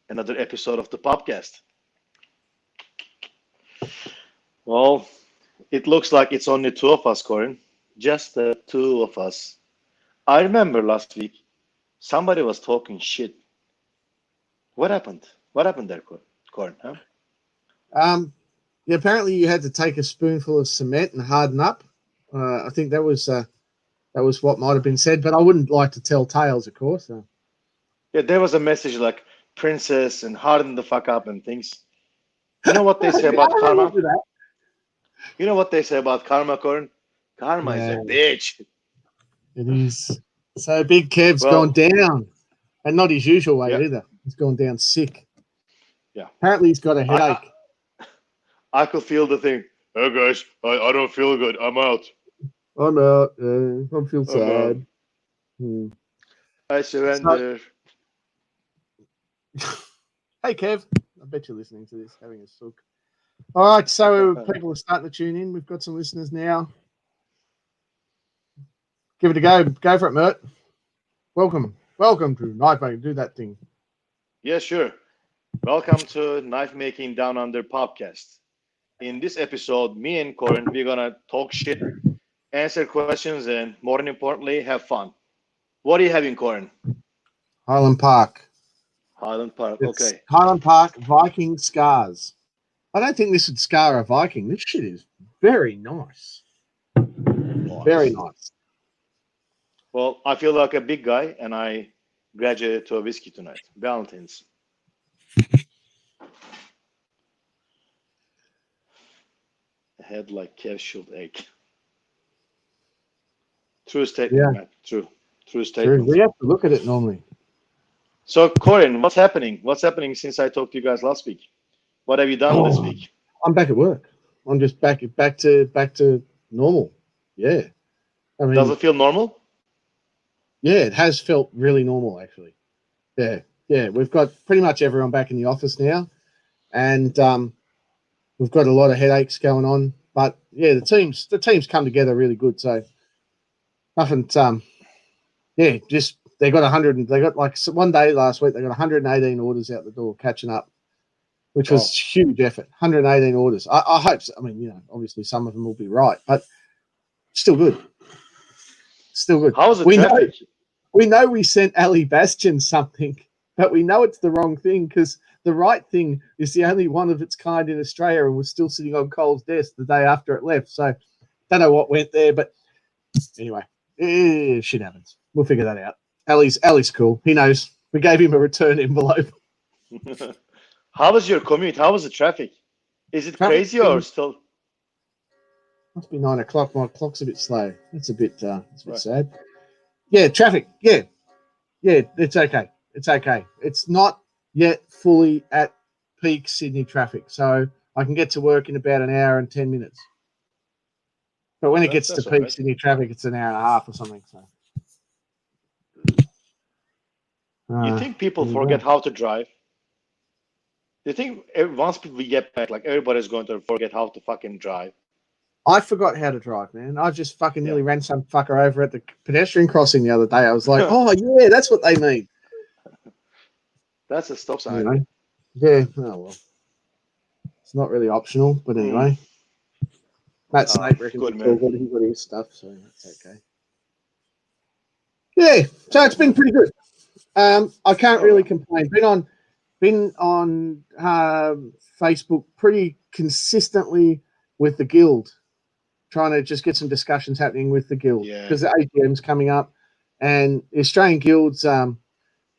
another episode of the podcast. Well, it looks like it's only two of us, Corin. Just the two of us. I remember last week somebody was talking shit. What happened? What happened there, Corin? Huh? Yeah, apparently you had to take a spoonful of cement and harden up. I think that was what might have been said, but I wouldn't like to tell tales, of course. Yeah, there was a message like princess and harden the fuck up and things. You know what they say about I karma? remember that. You know what they say about karma, Corin? Karma is a Yeah, bitch. it is. So Big Kev's gone Well, down, and not his usual way yeah, either. He's gone down sick. yeah. Apparently, he's got a I, I headache. I could feel the thing. Hey guys, I don't feel good. I'm out. I'm out. I feel I'm out. sad. Hmm. I So, surrender. hey, Kev. I bet you're listening to this, having a sook. All right, so people are starting to tune in. We've got some listeners now. Give it a go. Go for it, Mert. Welcome to Knife Making. Do that thing. Yeah, sure. Welcome to Knife Making Down Under podcast. In this episode, me and Corin, we're gonna talk shit, answer questions, and more importantly, have fun. What are you having, Corin? Highland Park. Highland Park. It's Okay. Highland Park Viking Scars. I don't think this would scar a Viking. This shit is very nice. Very Nice. nice. Well, I feel like a big guy, and I graduated to a whiskey tonight. Valentine's. Head like calcium egg. True Yeah, statement, Matt. True. True true. statement. We have to look at it normally. So, Corin, what's happening? What's happening since I talked to you guys last week? What have you done this Oh, week? I'm back at work. I'm just back to normal. Yeah. I Does mean, it feel normal? yeah, it has felt really normal actually. Yeah. Yeah. We've got pretty much everyone back in the office now. And we've got a lot of headaches going on. But yeah, the team's come together really good. So nothing yeah, just they got 100 they got like one day last week they got 118 orders out the door catching up, which was Wow. huge effort. 118 orders. I hope so. I mean, obviously some of them will be right, but still good. Still good. How was the We know traffic? we sent Ali Bastion something, but we know it's the wrong thing because the right thing is the only one of its kind in Australia and was still sitting on Cole's desk the day after it left. So don't know what went there, but anyway, shit happens. We'll figure that out. Ali's cool. He knows. We gave him a return envelope. How was your commute? How was the traffic? Is it Traffic's crazy or been still must be 9 o'clock. My clock's a bit slow. It's a bit right? sad. Yeah, traffic. Yeah, yeah. It's okay. It's okay. It's not yet fully at peak Sydney traffic, so I can get to work in about an hour and 10 minutes. But when it gets to That's all peak right. Sydney traffic, it's an hour and a half or something. So, You uh, think people there you forget go. how to drive? You think once we get back, like everybody's going to forget how to fucking drive? I forgot how to drive, man. I just fucking Yeah. nearly ran some fucker over at the pedestrian crossing the other day. I was like, oh yeah, that's what they mean. That's a stop sign. Anyway, yeah. Oh well, it's not really optional, but Mm. anyway, Matt Snape reckons Good it's all man. good. He's got his stuff, so that's okay. Yeah, so it's been pretty good. I can't All really right. complain. Been on Facebook pretty consistently with the guild, trying to just get some discussions happening with the guild Yeah. because the AGM's coming up, and the Australian guilds.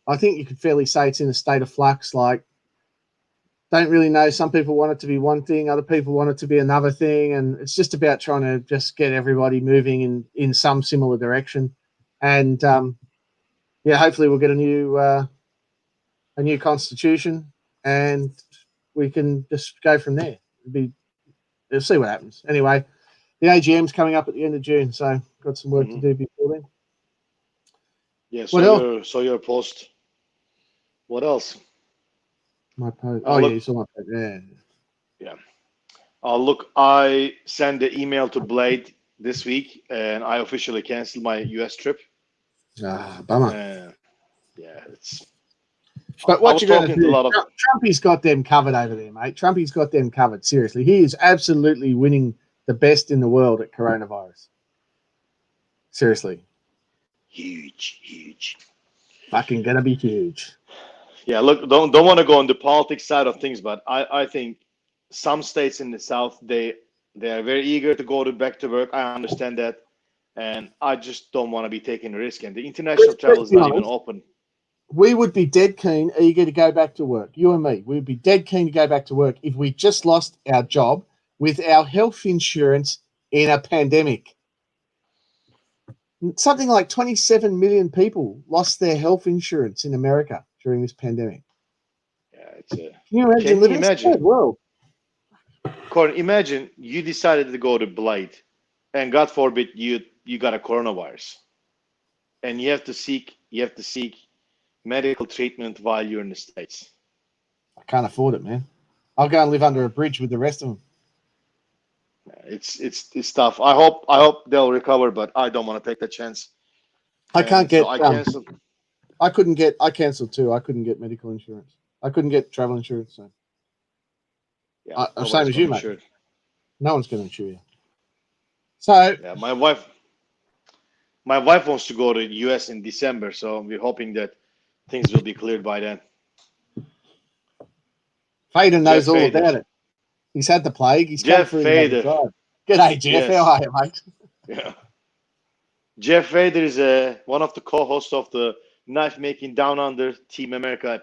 I think you could fairly say it's in a state of flux. Like, don't really know. Some people want it to be one thing, other people want it to be another thing, and it's just about trying to just get everybody moving in some similar direction. And yeah, hopefully we'll get a new constitution, and we can just go from there. We'll see what happens. Anyway, the AGM's coming up at the end of June, so got some work to Hmm. do before then. Yeah. What So else? your post. What else? My post. Oh yeah, Look. you saw my post. Yeah. Yeah. Look. I sent the email to Blade this week, and I officially canceled my US trip. Bummer. Uh, yeah. But I what was you're going to talking to a do, lot of Trumpy's got them covered over there, mate. Trumpy's got them covered. Seriously, he is absolutely winning the best in the world at coronavirus. Seriously, huge. fucking gonna be huge. Yeah, look, don't want to go on the politics side of things, but I think some states in the South they are very eager to go back to work. I understand that, and I just don't want to be taking a risk. And the international travel Let's is be not even honest. open. We would be dead keen, eager to go back to work. You and me, we'd be dead keen to go back to work if we just lost our job with our health insurance in a pandemic. Something like 27 million people lost their health insurance in America during this pandemic. Yeah, it's a. Can you imagine Can you living in a imagine? third world? Corin, imagine you decided to go to Blade, and God forbid you got a coronavirus, and you have to seek medical treatment while you're in the States. I can't afford it, man. I'll go and live under a bridge with the rest of them. It's tough. I hope they'll recover, but I don't want to take that chance. I can't And get. so I canceled. I couldn't get. I cancelled too. I couldn't get medical insurance. I couldn't get travel insurance. So, Yeah, same nobody's as going you, to mate. insure it. No one's going to insure you. So, Yeah, my wife wants to go to the U.S. in December, so we're hoping that things will be cleared by then. Fader Jeff knows all Fader. about it. He's had the plague. He's come Jeff through the other Fader. side. G'day, Jeff. Yes. How are you, mate? Yeah. Jeff Fader is one of the co-hosts of the Knife Making Down Under Team America.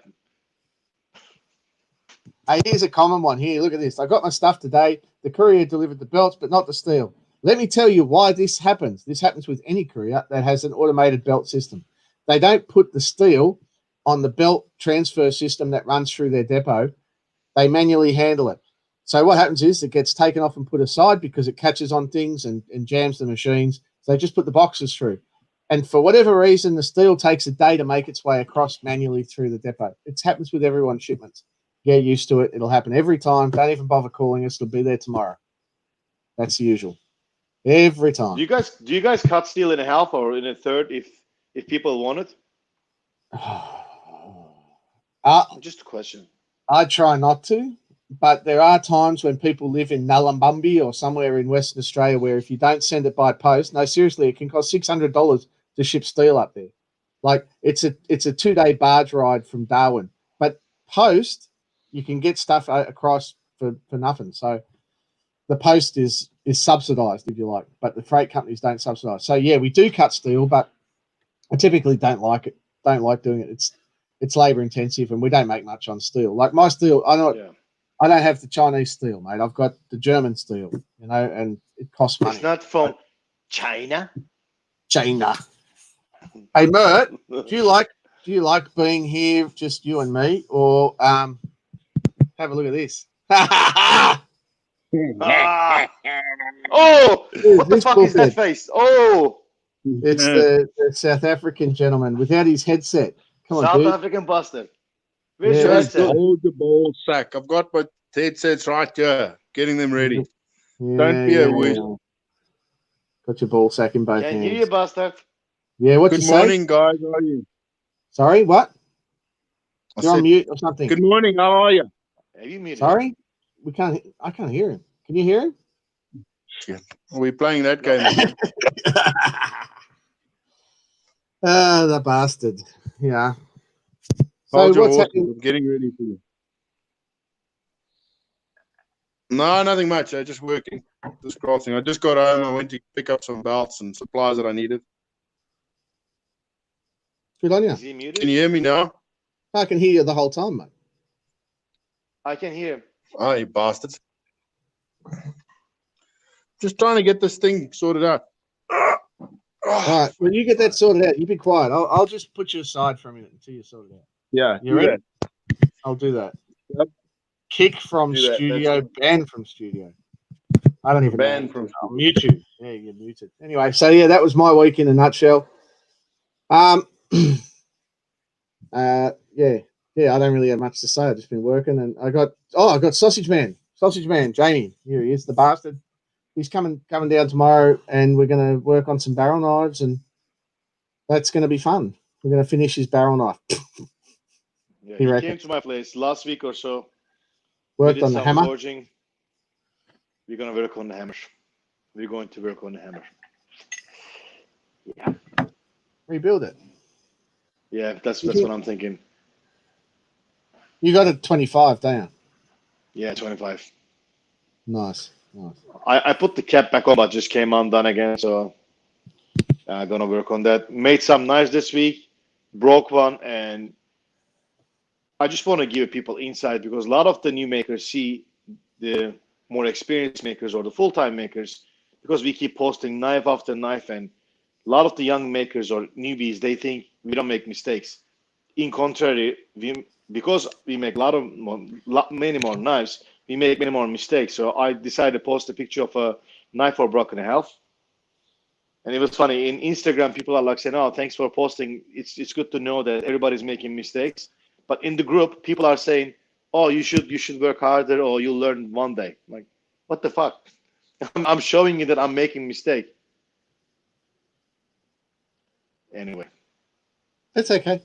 Hey, here's a common one. Here, look at this. I got my stuff today. The courier delivered the belts, but not the steel. Let me tell you why this happens. This happens with any courier that has an automated belt system. They don't put the steel on the belt transfer system that runs through their depot. They manually handle it. So what happens is it gets taken off and put aside because it catches on things and jams the machines. So they just put the boxes through. And for whatever reason, the steel takes a day to make its way across manually through the depot. It happens with everyone's shipments. Get used to it. It'll happen every time. Don't even bother calling us. It'll be there tomorrow. That's the usual. Every Do time. you guys cut steel in a half or in a third if people want it? Just a question. I try not to, but there are times when people live in Nullambumby or somewhere in Western Australia where if you don't send it by post, no, seriously, it can cost $600 to ship steel up there. Like it's a 2-day barge ride from Darwin, but post you can get stuff across for nothing. So the post is subsidized if you like, but the freight companies don't subsidize. So yeah, we do cut steel, but I typically don't like it. Don't like doing it. It's labor intensive, and we don't make much on steel. Like my steel, I don't have the Chinese steel, mate. I've got the German steel, and it costs money. It's not from China. China. Hey, Mert, do you like being here, just you and me, or have a look at this? Oh, what the This fuck is that bullhead. face? Oh, It's the South African gentleman without his headset. Come on, South dude. African bastard. Where's Yeah, your Just headset? hold the ball sack. I've got my headsets right here, getting them ready. Yeah, Don't be a wish. Got your ball sack in both Can't hands. hear you, bastard. Yeah, what you Good say? morning, guys. How are you? Sorry, what? I You're on said, mute or something. good morning. How are you? Have you muted? Sorry, I can't hear him. Can you hear him? Shit. Are we playing that game again? The bastard. Yeah. So Hold your what's horses. happening? I'm getting ready for you. No, nothing much. Just working. Just crossing. I just got home. I went to pick up some belts and supplies that I needed. Good on you. Is he muted? Can you hear me now? I can hear you the whole time, mate. I can hear him. Oh, you bastards. Just trying to get this thing sorted out. All right. When you get that sorted out, you be quiet. I'll just put you aside for a minute until you sort it out. Yeah, You ready? I'll do that. Yep. Kick from Do that. studio, ban from studio. I don't even Ban know. from I'll mute you. Yeah, you're muted. Anyway, so yeah, that was my week in a nutshell. Yeah, I don't really have much to say. I've just been working, and I got Sausage Man, Jamie. Here he is, the bastard. He's coming down tomorrow, and we're going to work on some barrel knives, and that's going to be fun. We're going to finish his barrel knife. Yeah, He he reckons. came to my place last week or so. We Worked did on the some hammer. forging. We're gonna work on the hammer. We're going to work on the hammer. Yeah. Rebuild it. Yeah, that's what I'm thinking. You got a 25, don't you? Yeah, 25. Nice. Nice. I put the cap back on, but just came undone again, so I'm gonna work on that. Made some knives this week, broke one, and I just want to give people insight because a lot of the new makers see the more experienced makers or the full-time makers because we keep posting knife after knife, and a lot of the young makers or newbies, they think we don't make mistakes. In contrary, because we make many more knives, we make many more mistakes. So I decided to post a picture of a knife for broken health. And it was funny. In Instagram, people are like saying, "Oh, thanks for posting. It's good to know that everybody's making mistakes." But in the group, people are saying, "Oh, you should work harder, or you'll learn one day." Like, what the fuck? I'm showing you that I'm making mistake. Anyway, That's okay.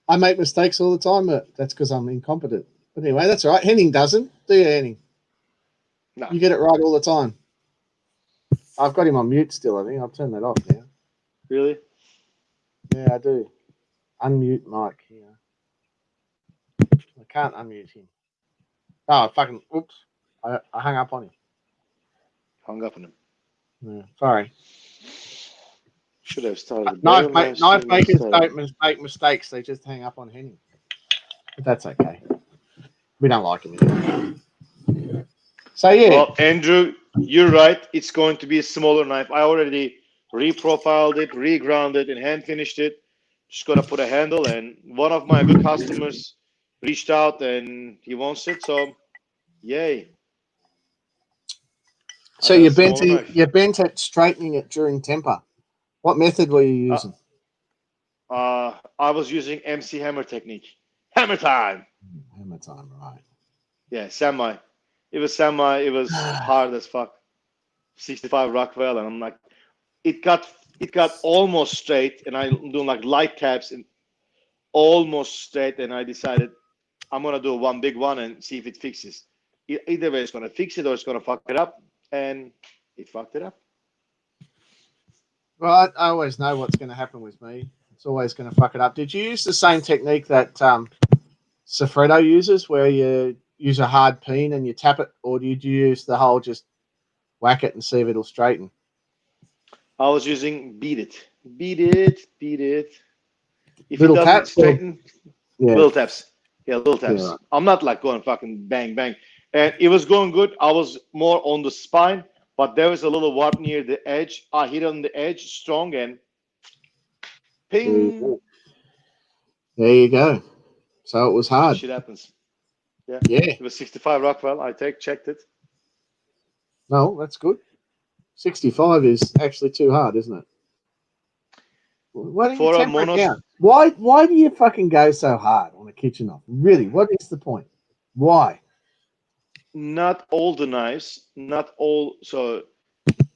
I make mistakes all the time, but that's because I'm incompetent. But anyway, that's all right. Henning doesn't. Do you, Henning? no, You get it right all the time. I've got him on mute still, I think. I'll turn that off now. really. Yeah, I do. Unmute Mike here. I can't unmute him. Oh, fucking, oops. I hung up on him. Hung up on him. Yeah, sorry. Should have started. Knife Bevel makers don't make mistakes. They just hang up on Henning. But that's okay. We don't like him anyway. So, yeah. Well, Andrew, you're right. It's going to be a smaller knife. I already reprofiled it, reground it, and hand finished it. Just gonna put a handle. And one of my good customers reached out and he wants it. So, yay! So I got a you bent smaller knife. you bent it straightening it during temper. What method were you using? I was using MC hammer technique. Hammer time. Hammer time, right? Yeah, semi. It was semi. It was hard as fuck. 65 Rockwell, and I'm like, it got almost straight, and I'm doing like light taps and almost straight, and I decided I'm gonna do one big one and see if it fixes. Either way, it's gonna fix it or it's gonna fuck it up, and it fucked it up. Well, I always know what's going to happen with me. It's always going to fuck it up. Did you use the same technique that Sofredo uses, where you use a hard peen and you tap it, or did you use the whole just whack it and see if it'll straighten? I was using beat it, beat it, beat it. If Little it doesn't taps? Or, straighten, yeah. little taps. Yeah, little taps. Yeah, right. I'm not like going fucking bang bang. And it was going good. I was more on the spine, but there was a little warp near the edge. I hit on the edge strong and ping. There you go. So it was hard. Shit happens. Yeah. Yeah. It was 65 Rockwell. I checked it. No, that's good. 65 is actually too hard, isn't it? Why don't you For a temper it monos, down? Why do you fucking go so hard on a kitchen knife? Really, what is the point? Why? not all the knives, not all. So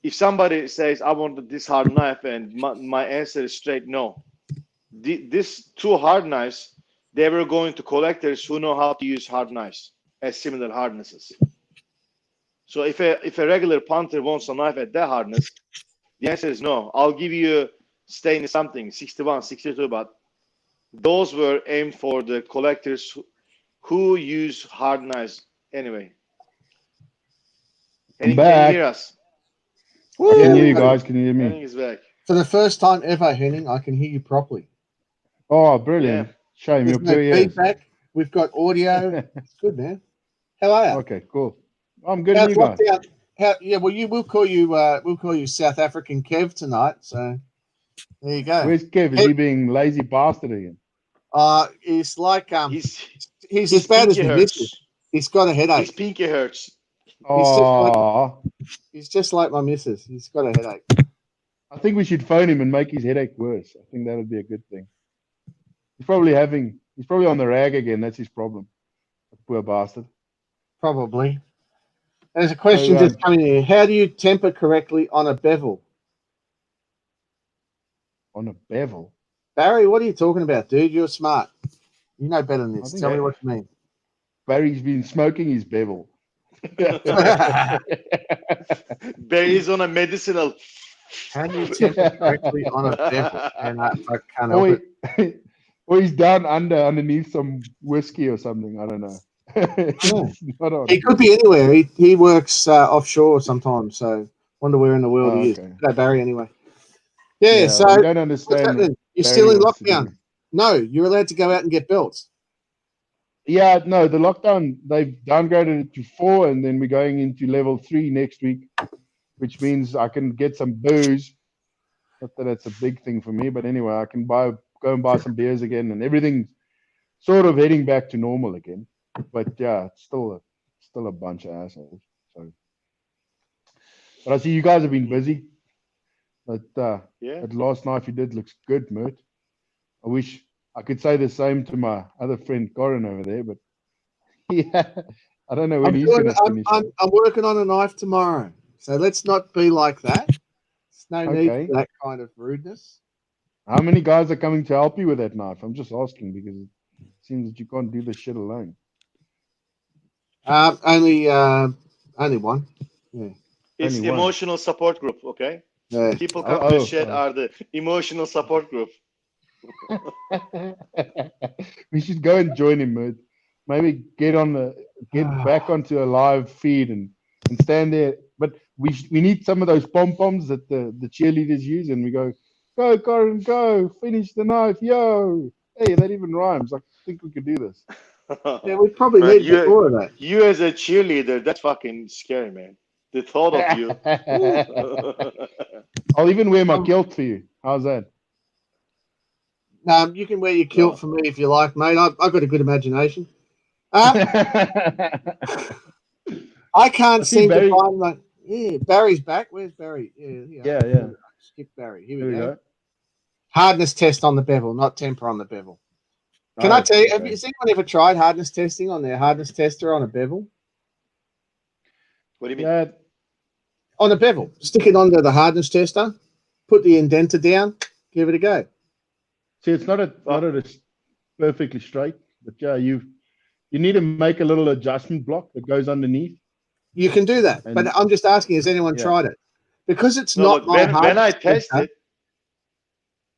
if somebody says, I want this hard knife, and my answer is straight no. This two hard knives, they were going to collectors who know how to use hard knives at similar hardnesses. So if a regular punter wants a knife at that hardness, the answer is no. I'll give you stainless something, 61, 62, but those were aimed for the collectors who use hard knives anyway. Henning, can you hear us? I can hear you guys. Can you hear Henning me? is back. For the first time ever, Henning, I can hear you properly. Oh, brilliant. Yeah. Shame, There's you're no very ears. feedback. We've got audio. It's good, man. How are you? Okay, cool. I'm good. How's And you guys? lockdown? Yeah, well, we'll call you South African Kev tonight. So there you go. Where's Kev? Is he being lazy bastard again? He's like He's he's as bad as pinky me. hurts. He's got a His headache. pinky hurts. He's just like my missus. He's got a headache. I think we should phone him and make his headache worse. I think that would be a good thing. He's probably on the rag again. That's his problem. Poor bastard. Probably. There's a question So, just coming in. How do you temper correctly on a bevel? on a bevel. Barry, what are you talking about, dude? You're smart. You know better than I this. think Tell me what you mean. Barry's been smoking his bevel. Barry's on a medicinal. Can you temper correctly on a bevel? And I can't help or, it. or he's down underneath some whiskey or something. I don't know. It's not on. He could be anywhere. He works offshore sometimes, so wonder where in the world Oh, he is. okay. Go Barry anyway. Yeah, Yeah, so we don't what's understand what happening? You're Barry still in wants to lockdown. do. No, you're allowed to go out and get belts. Yeah, no, the lockdown, they've downgraded it to 4, and then we're going into level 3 next week, which means I can get some booze. Not that it's a big thing for me, but anyway, I can go and buy some beers again, and everything's sort of heading back to normal again. But yeah, it's still a bunch of assholes. So, but I see you guys have been busy. But Yeah. that last knife you did looks good, Mert. I wish I could say the same to my other friend Corin over there, but yeah, I don't know when he's going to finish. I'm working on a knife tomorrow, so let's not be like that. There's no need Okay. for that kind of rudeness. How many guys are coming to help you with that knife? I'm just asking because it seems that you can't do this shit alone. Only one. Yeah. It's Only one. emotional support group, okay? Yeah. People come to shed Oh. are the emotional support group. We should go and join him, Mert. Maybe get back onto a live feed and stand there. But we need some of those pom poms that the cheerleaders use, and we go, Corin, go, finish the knife, yo. Hey, that even rhymes. I think we could do this. Yeah, we probably Man, need more of that. you as a cheerleader, that's fucking scary, man. The thought of you. I'll even wear my kilt for you. How's that? You can wear your kilt for me if you like, mate. I've got a good imagination. I can't seem to find my. Yeah, Barry's back. Where's Barry? Yeah. Skip Barry. Here we go. Hardness test on the bevel, not temper on the bevel. Can I tell you? Okay. Has anyone ever tried hardness testing on their hardness tester on a bevel? What do you mean? On a bevel, stick it onto the hardness tester, put the indenter down, give it a go. See, it's not perfectly straight, but yeah, you need to make a little adjustment block that goes underneath. You can do that, but I'm just asking: has anyone tried it? Because it's not my hardness when I test it.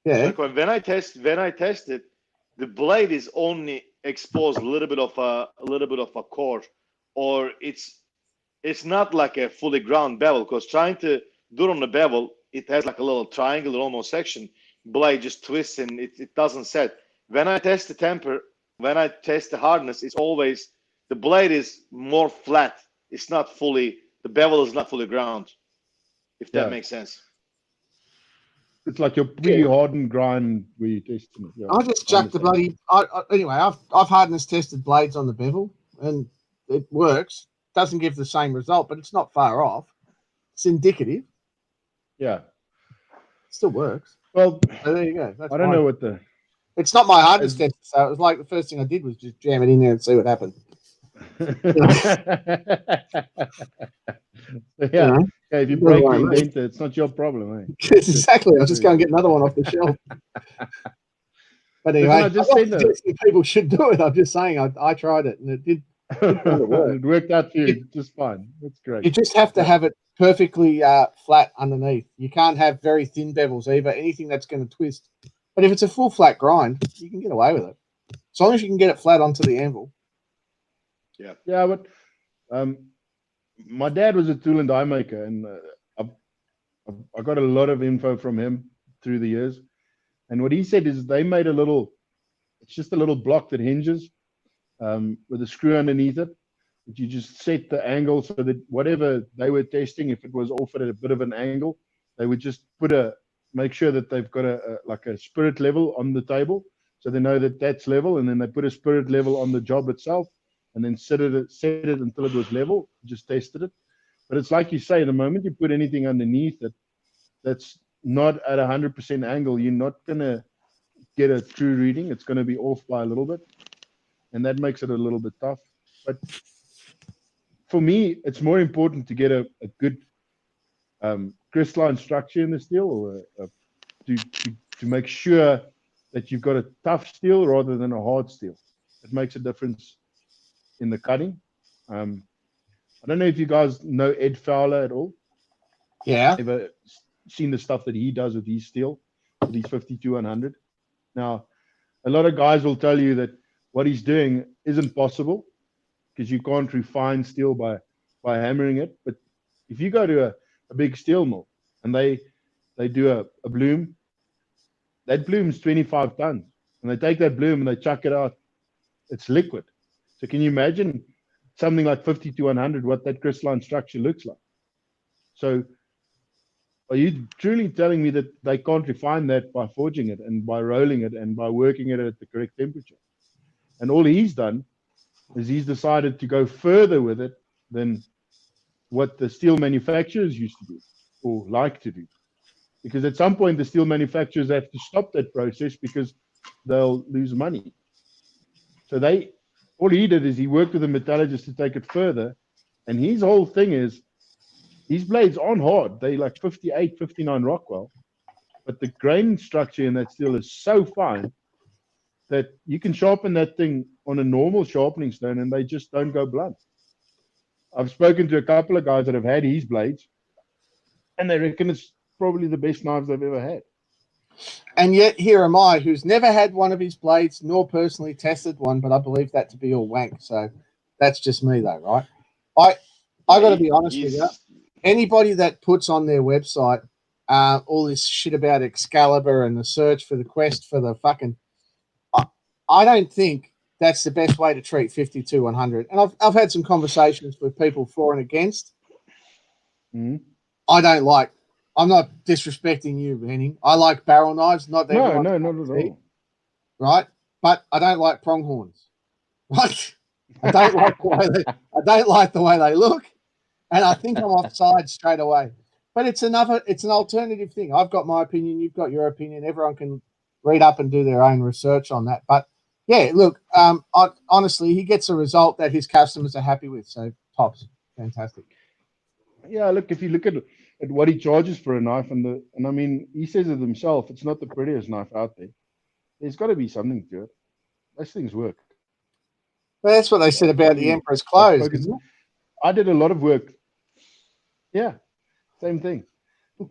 Yeah. So when I test it, the blade is only exposed a little bit of a core, or it's not like a fully ground bevel, because trying to do it on the bevel, it has like a little triangular almost section. Blade just twists and it doesn't set. When I test the temper, when I test the hardness, it's always the blade is more flat. It's not fully, the bevel is not fully ground, if that makes sense. It's like your pre-hardened grind where you test it. Yeah, I just chucked the bloody. Anyway, I've hardness tested blades on the bevel, and it works. Doesn't give the same result, but it's not far off. It's indicative. Yeah, it still works. Well, so there you go. I don't know what the. It's not my hardness test, so it was like the first thing I did was just jam it in there and see what happened. Yeah, if you break the indenter, it's not your problem, eh? Exactly. I'll just go and get another one off the shelf. But anyway, I'm not suggesting people should do it. I'm just saying I tried it and it did. It worked out for you just fine. That's great. You just have to have it perfectly flat underneath. You can't have very thin bevels either. Anything that's going to twist. But if it's a full flat grind, you can get away with it. As long as you can get it flat onto the anvil. Yeah. Yeah, but my dad was a tool and die maker, and I got a lot of info from him through the years. And what he said is they made it's just a little block that hinges with a screw underneath it. But you just set the angle so that whatever they were testing, if it was off at a bit of an angle, they would just make sure that they've got a spirit level on the table, so they know that that's level, and then they put a spirit level on the job itself, and then set it until it was level. Just tested it. But it's like you say, the moment you put anything underneath it that's not at 100% angle, you're not gonna get a true reading. It's going to be off by a little bit, and that makes it a little bit tough. But for me, it's more important to get a good crystalline structure in the steel, or to make sure that you've got a tough steel rather than a hard steel. it makes a difference in the cutting. I don't know if you guys know Ed Fowler at all. Yeah. Ever seen the stuff that he does with his steel, with his 52-100? Now, a lot of guys will tell you that what he's doing isn't possible because you can't refine steel by hammering it. But if you go to a big steel mill and they do a bloom, that bloom's 25 tons, and they take that bloom and they chuck it out. It's liquid. So can you imagine something like 52-100, what that crystalline structure looks like? So are you truly telling me that they can't refine that by forging it and by rolling it and by working it at the correct temperature? And all he's done is he's decided to go further with it than what the steel manufacturers used to do or like to do. Because at some point, the steel manufacturers have to stop that process because they'll lose money. So all he did is he worked with a metallurgist to take it further. And his whole thing is, these blades aren't hard. They like 58, 59 Rockwell. But the grain structure in that steel is so fine that you can sharpen that thing on a normal sharpening stone and they just don't go blunt. I've spoken to a couple of guys that have had his blades, and they reckon it's probably the best knives they've ever had. And yet here am I, who's never had one of his blades, nor personally tested one, but I believe that to be all wank. So that's just me, though, right? I got to be honest with you. Anybody that puts on their website all this shit about Excalibur and the search for the quest for the fucking, I don't think that's the best way to treat 52-100. And I've had some conversations with people for and against. Mm-hmm. I'm not disrespecting you, Henning. I like barrel knives, not no, not at all. Right? But I don't like pronghorns. Right? I don't like the way they look. And I think I'm offside straight away. But it's an alternative thing. I've got my opinion, you've got your opinion. Everyone can read up and do their own research on that. But yeah, look, honestly, he gets a result that his customers are happy with. So tops. Fantastic. Yeah, look, if you look at what he charges for a knife, and I mean, he says it himself, it's not the prettiest knife out there. There's got to be something to it. Those things work. Well, that's what they said about the Emperor's clothes. I did a lot of work. Yeah, same thing.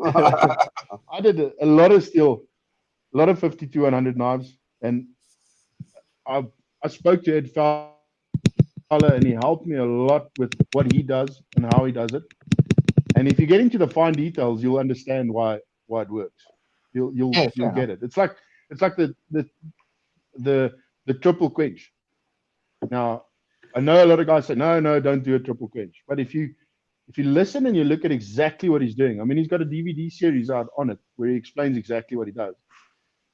I did a lot of steel, a lot of 52-100 knives, and I spoke to Ed Fowler, and he helped me a lot with what he does and how he does it. And if you get into the fine details, you'll understand why it works. You'll get it. It's like the triple quench. Now, I know a lot of guys say no, don't do a triple quench. But if you listen and you look at exactly what he's doing, I mean, he's got a DVD series out on it where he explains exactly what he does.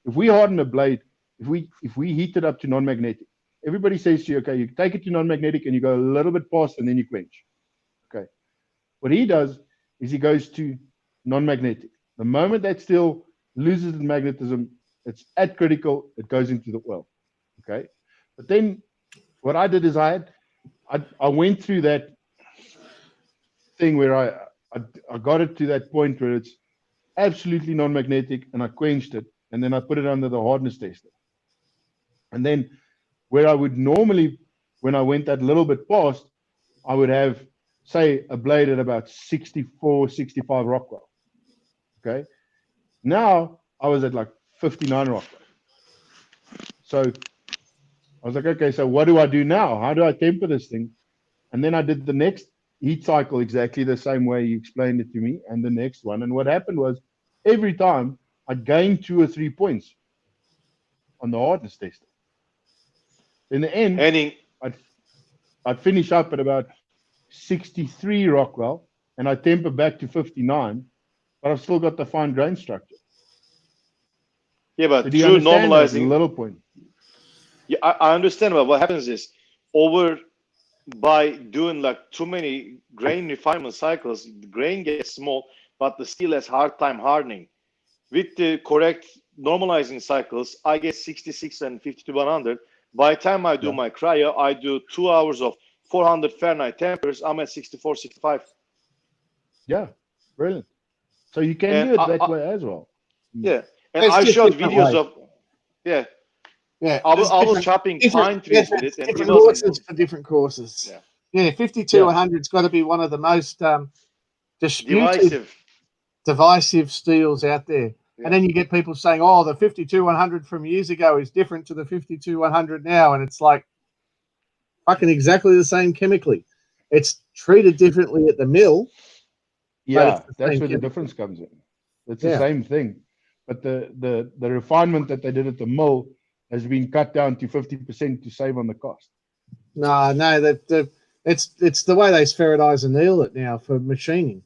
If we harden a blade, if we heat it up to non-magnetic, everybody says to you, okay, you take it to non-magnetic and you go a little bit past and then you quench. Okay. What he does is he goes to non-magnetic. The moment that steel loses its magnetism, it's at critical, it goes into the oil. Okay. But then what I did is I went through that thing where I got it to that point where it's absolutely non-magnetic, and I quenched it, and then I put it under the hardness tester. And then where I would normally, when I went that little bit past, I would have, say, a blade at about 64, 65 Rockwell. Okay. Now I was at like 59 Rockwell. So I was like, okay, so what do I do now? How do I temper this thing? And then I did the next heat cycle exactly the same way you explained it to me, and the next one. And what happened was every time I'd gain 2 or 3 points on the hardness tester. In the end, I'd finish up at about 63 Rockwell, and I temper back to 59, but I've still got the fine grain structure. Yeah, but Did you through understand normalizing, that little point? Yeah, I understand. But what happens is, by doing like too many grain refinement cycles, the grain gets small, but the steel has hard time hardening. With the correct normalizing cycles, I get 66 and 52-100. By the time I do my cryo, I do 2 hours of 400 Fahrenheit tempers. I'm at 64, 65. Yeah, brilliant. So you can do it that way as well. Yeah, and I showed videos of Yeah, I there's was different- chopping different- pine trees yeah, with it, and it different wasn't. courses for different courses. Yeah. Yeah, 52 Yeah. 100's got to be one of the most disputed, divisive steels out there. Yeah. And then you get people saying, "Oh, the 52 100 from years ago is different to the 52 100 now," and it's like fucking exactly the same chemically. It's treated differently at the mill. Yeah, the that's same where the chemical. difference comes in. It's Yeah. the same thing, but the refinement that they did at the mill has been cut down to 50% to save on the cost. No, it's the way they spherodize and anneal it now for machining,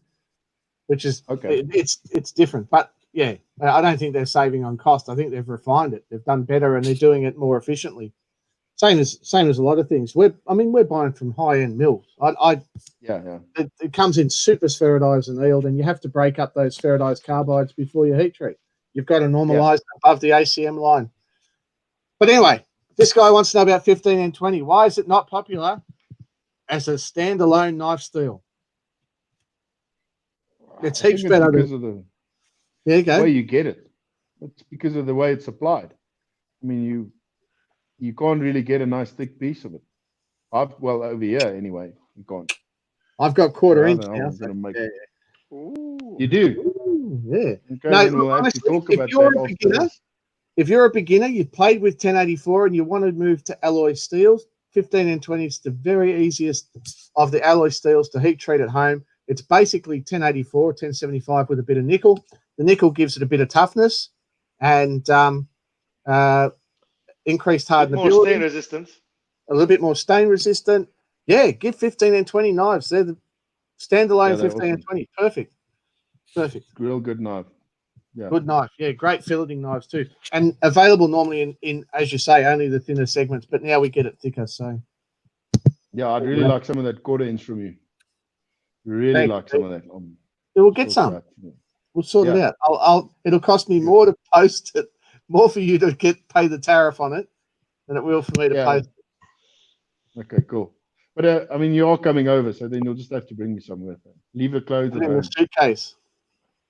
which is Okay. it's different. But yeah, I don't think they're saving on cost. I think they've refined it. They've done better and they're doing it more efficiently. Same as a lot of things. We're buying from high end mills. Yeah. It comes in super spherodized and annealed, and you have to break up those spherodized carbides before you heat treat. You've got to normalize above the ACM line. But anyway, this guy wants to know about 15N20. Why is it not popular as a standalone knife steel? It's I heaps think it's better. because of the There you go. way you get it. It's because of the way it's applied. I mean, you can't really get a nice thick piece of it. Well, over here anyway, you can't. I've got quarter I inch don't know, now. I'm gonna make- Yeah. Ooh. You do? Ooh, yeah. Okay, No, then we'll have to honestly, talk if about you're that a after beginner, this. if you're a beginner, you've played with 1084 and you want to move to alloy steels, 15N20 is the very easiest of the alloy steels to heat treat at home. It's basically 1084, 1075 with a bit of nickel. The nickel gives it a bit of toughness and increased Bit more hardenability, stain resistant. a little bit more stain resistant. Yeah, get 15N20 knives. They're the standalone Yeah, they're 15N20. Perfect. Real good knife. Yeah. Good knife. Yeah, great filleting knives too. And available normally in as you say, only the thinner segments, but now we get it thicker. So Yeah, I'd really like some of that quarter inch from you. Really Thanks, like some of that. we'll get Sort some. that. Yeah. We'll sort it Yeah. out. It'll cost me Good. more to post it, more for you to pay the tariff on it than it will for me to Yeah. post it. Okay, cool. But I mean, you are coming over, so then you'll just have to bring me some with. Leave the clothes at In the home. suitcase.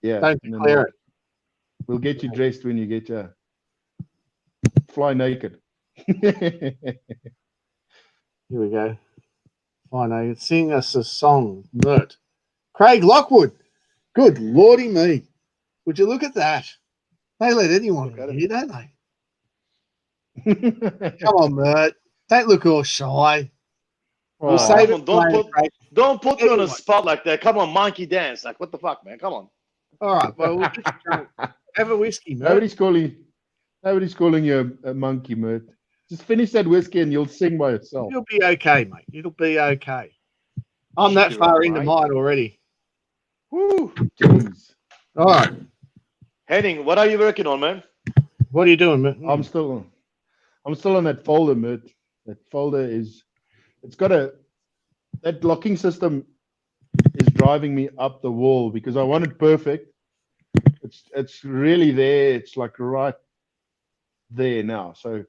Yeah, Don't and then declare it. we'll get you dressed when you get your fly naked. Here we go. Fine, sing us a song. Mert. Craig Lockwood. Good lordy me. Would you look at that? They let anyone Look at in here, don't they? Come on, Mert. Don't look all shy. We'll Oh, save Come it on, for later, Craig. don't put me on a Anyway. spot like that. Come on, monkey dance. Like, what the fuck, man? Come on. All right, well, we'll get you drunk. Have a whiskey, Mert. nobody's calling you a monkey, Mert. Just finish that whiskey and you'll sing by yourself. It'll be okay, mate. It'll be okay. I'm that You're far right. into mine already. Woo. Jeez. All right. Henning, what are you working on, man? What are you doing, Mert? I'm still on that folder, Mert. That folder it's got that locking system is driving me up the wall because I want it perfect. It's really there. It's like right there now. So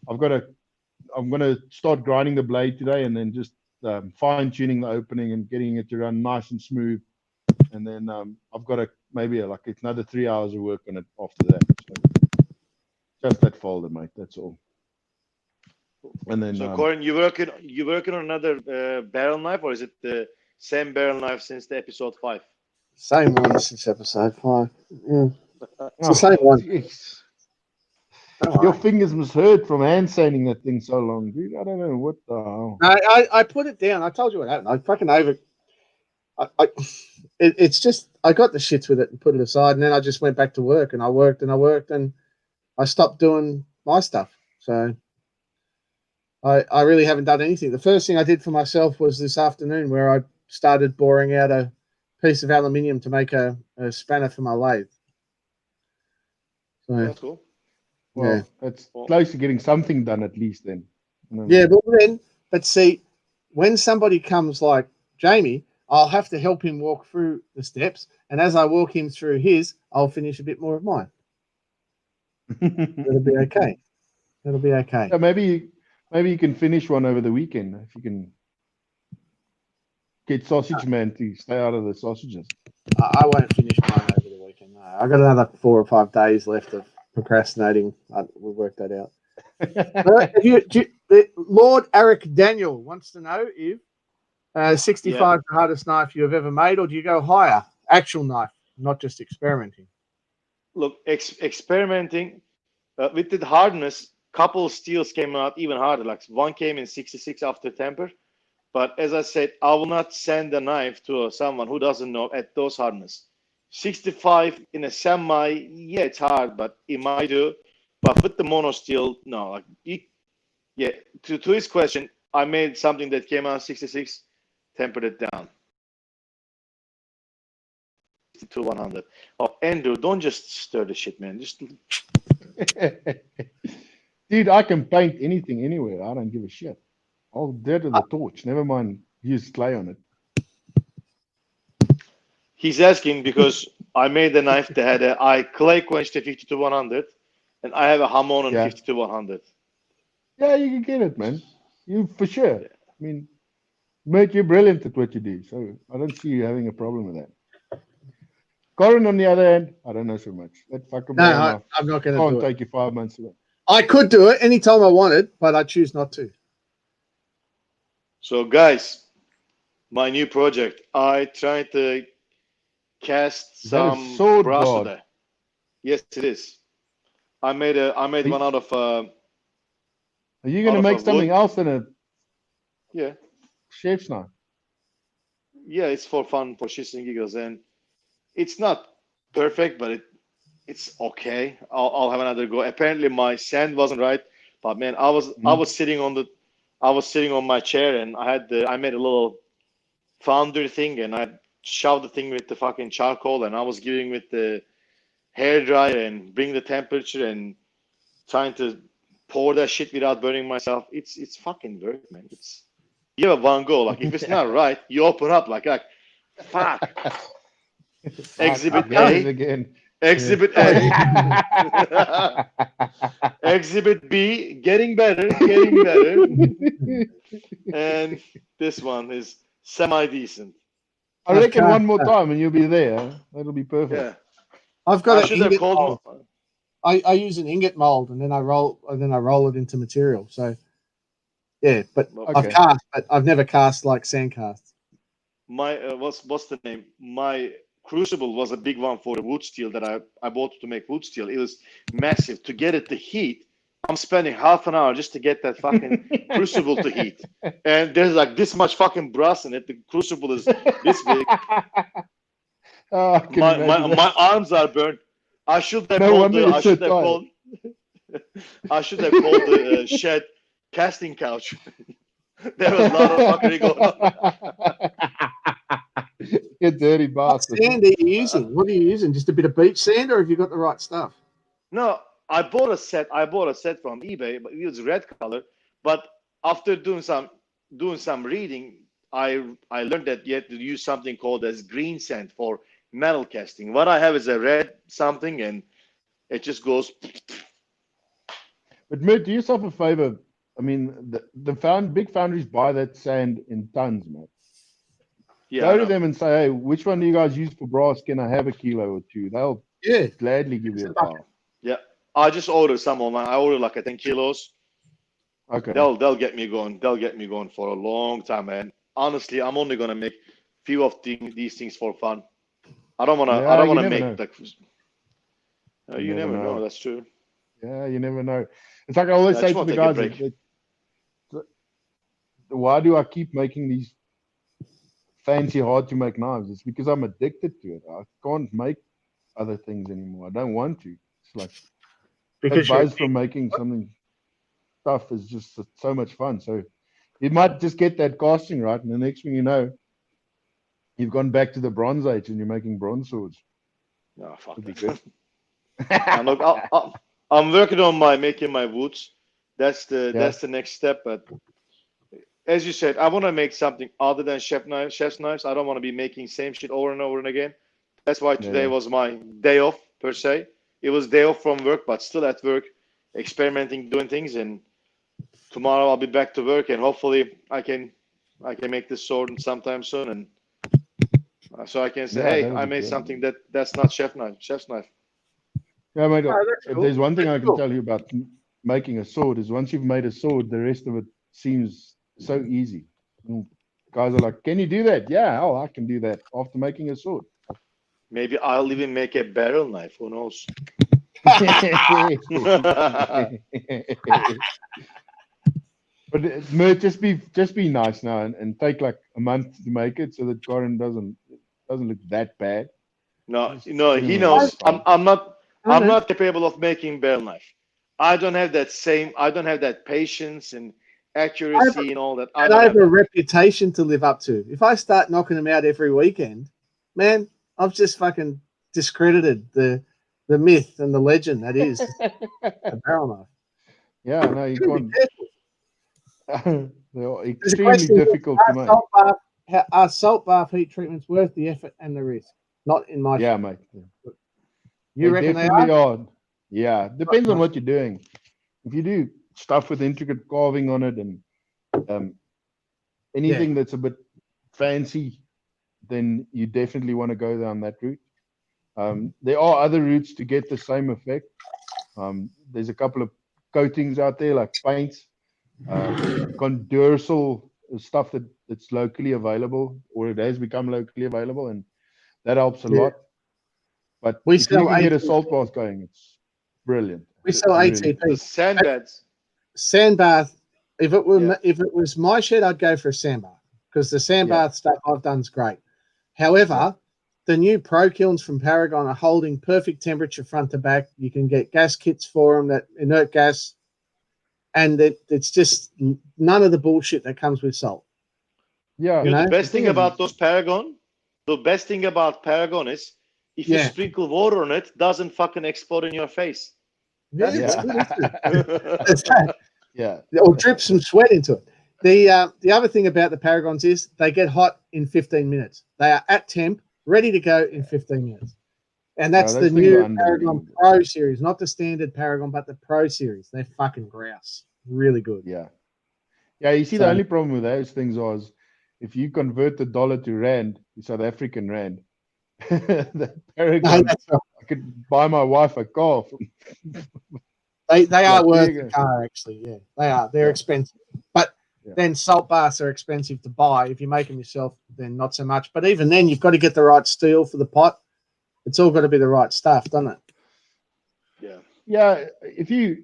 I'm gonna start grinding the blade today and then just fine tuning the opening and getting it to run nice and smooth. And then I've got maybe it's another 3 hours of work on it after that. So just that folder, mate. That's all. And then So, Corin, you working on another barrel knife, or is it the same barrel knife since the episode 5? Same one since episode 5. Yeah. It's the oh, same one. jeez. Don't Your worry. fingers must hurt from hand sanding that thing so long, dude. I don't know what the hell. I put it down. I told you what happened. I fucking it's just I got the shits with it and put it aside, and then I just went back to work and I worked and I stopped doing my stuff. So I really haven't done anything. The first thing I did for myself was this afternoon where I started boring out a piece of aluminium to make a spanner for my lathe. So That's cool. Well, it's close to getting something done at least then. yeah, but see, when somebody comes like Jamie, I'll have to help him walk through the steps, and as I walk him through his, I'll finish a bit more of mine. It'll be okay. It'll be okay. Yeah, maybe you can finish one over the weekend if you can get Sausage Man to stay out of the sausages. I won't finish mine over the weekend. No. I've got another 4 or 5 days left of procrastinating. We'll work that out. Lord Eric Daniel wants to know if 65 is the hardest knife you have ever made, or do you go higher? Actual knife, not just experimenting. Look, experimenting with the hardness, couple steels came out even harder. Like one came in 66 after temper. But as I said, I will not send a knife to someone who doesn't know at those hardness. 65 in a semi, yeah, it's hard, but it might do. But with the mono steel, no. Like, yeah. To his question, I made something that came out 66, tempered it down to 100. Oh, Andrew, don't just stir the shit, man. Just Dude, I can paint anything anywhere. I don't give a shit. I'll do it with a torch. Never mind, use clay on it. he's asking because I made a knife that had I clay quenched a 50 to 100, and I have a Hamon on Yeah. 50 to 100. Yeah, you can get it, man. You for sure. I mean, mate, you're brilliant at what you do, so I don't see you having a problem with that. Corin, on the other hand, I don't know so much. That fucking No, brown I'm not going to can't do it. take you 5 months away. I could do it anytime I wanted, but I choose not to. So, guys, my new project. I tried to cast Is that a some sword brass guard? today. Yes, it is. I made one out of Are you going out to of make a something wood. else than a Yeah, chef's knife? yeah. It's for fun, for shits and giggles, and it's not perfect, but it's okay. I'll have another go. Apparently, my sand wasn't right, but man, I was sitting on my chair, and I made a little founder thing, and I shoved the thing with the fucking charcoal, and I was giving with the hair dryer and bring the temperature and trying to pour that shit without burning myself. It's fucking work, man. You have one go. Like if it's not right, you open up like fuck. Exhibit A. Again. Exhibit A. Exhibit B, getting better, and this one is semi decent. I reckon one more time and you'll be there. That'll be perfect. Yeah, I've got I an should have ingot called. mold. I use an ingot mold and then I roll it into material. So yeah, but I've cast, but I've never cast like sand casts. My what's the name? My crucible was a big one for the wood steel that I bought to make wood steel. It was massive. To get it to heat, I'm spending half an hour just to get that fucking crucible to heat. And there's like this much fucking brass in it. The crucible is this big. My arms are burned. I should have called I should have called the shed casting couch. There was a lot of fuckery going on. You dirty bastard. What sand are you using? What are you using? Just a bit of beach sand, or have you got the right stuff? No, I bought a set from eBay, but it was red color. But after doing some reading, I learned that you have to use something called as green sand for metal casting. What I have is a red something, and it just goes. But Mick, do yourself a favor. I mean, the big foundries buy that sand in tons, mate. Yeah, go to them and say, hey, which one do you guys use for brass? Can I have a kilo or two? They'll gladly give you a pile. Yeah, I just ordered some of mine. I ordered like 10 kilos. Okay. They'll get me going. They'll get me going for a long time, man. Honestly, I'm only gonna make few of these things for fun. I don't wanna. I don't wanna make like. You never know. That's true. Yeah, you never know. It's like I always say to the guys, why do I keep making these fancy, hard to make knives? It's because I'm addicted to it. I can't make other things anymore. I don't want to. It's like that buzz from making something tough is just so much fun. So you might just get that casting right, and the next thing you know, you've gone back to the Bronze Age and you're making bronze swords. No, fuck that. Be good. good. Look, I'm working on making my woods. That's the next step. But as you said, I want to make something other than chef's knives. I don't want to be making same shit over and over and again. That's why today was my day off per se. It was day off from work, but still at work, experimenting, doing things. And tomorrow I'll be back to work, and hopefully I can make this sword sometime soon, and so I can say, hey, I made something that's not chef's knife. Yeah, mate. If there's one thing I can tell you about making a sword is once you've made a sword, the rest of it seems so easy. And guys are like, "Can you do that?" Yeah, oh, I can do that after making a sword. Maybe I'll even make a barrel knife. Who knows? But Mert, just be nice now and take like a month to make it so that Corin doesn't look that bad. No, Just no, give he him a little knows. time. I'm not capable of making barrel knife. I don't have that patience and accuracy and all that. I And don't I have have a that. reputation to live up to. If I start knocking them out every weekend, man, I've just fucking discredited the myth and the legend that is a barrel knife. Yeah, no, you Gotta be can't. careful. They're There's a extremely question: difficult to make. are salt bath heat treatments worth the effort and the risk? Not in my. Yeah, mate. You They reckon they definitely are? are. Yeah, depends on what you're doing. If you do stuff with intricate carving on it and um, anything that's a bit fancy, then you definitely want to go down that route. There are other routes to get the same effect. There's a couple of coatings out there like paints, condursal stuff that's locally available, or it has become locally available, and that helps a Yeah. lot. But We if you sell can get a ATP. salt bath going, it's brilliant. We sell Really. The ATP. sandbeds. Sandbath. If it were Yeah. if it was my shed, I'd go for a sandbath because the sandbath stuff I've done is great. However, the new Pro Kilns from Paragon are holding perfect temperature front to back. You can get gas kits for them, that inert gas, and it's just none of the bullshit that comes with salt. Yeah. You know? The best thing thing is, about Paragon is if you Yeah. sprinkle water on it, doesn't fucking explode in your face. Yeah, That's it's Yeah. good, isn't it? good. It's that. yeah. Or drip some sweat into it. The other thing about the Paragons is they get hot in 15 minutes. They are at temp, ready to go in 15 minutes. And No, that's the those things are new Paragon unbelievable. Pro series, not the standard Paragon, but the Pro series. They're fucking grouse. Really good. Yeah. Yeah. You see, the So, only problem with those things is if you convert the dollar to rand, the South African rand, the no, Paragon, that's right. I could buy my wife a car. They are Like, worth here you the go. car, actually. Yeah, they are. They're Yeah. expensive. But Yeah. then salt baths are expensive to buy. If you make them yourself, then not so much. But even then, you've got to get the right steel for the pot. It's all got to be the right stuff, doesn't it? Yeah. Yeah. If you're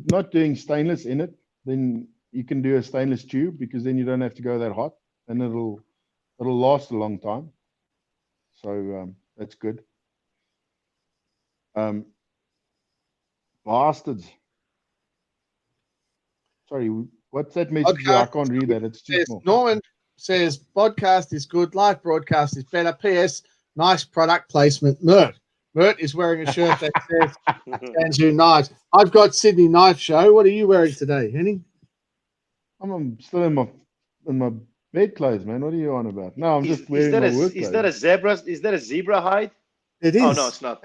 not doing stainless in it, then you can do a stainless tube because then you don't have to go that hot and it'll last a long time. So that's good. Bastards. Sorry, what's that message there? I can't read that. It's too small. Norman says podcast is good, live broadcast is better. P.S. Nice product placement. Mert is wearing a shirt that says Gansu Knives. I've got Sydney Knife Show. What are you wearing today, Henning? I'm still in my bed clothes, man. What are you on about? No, I'm Is, just is wearing that my a work is clothes. that a zebra? Is that a zebra hide? It is. Oh no, it's not.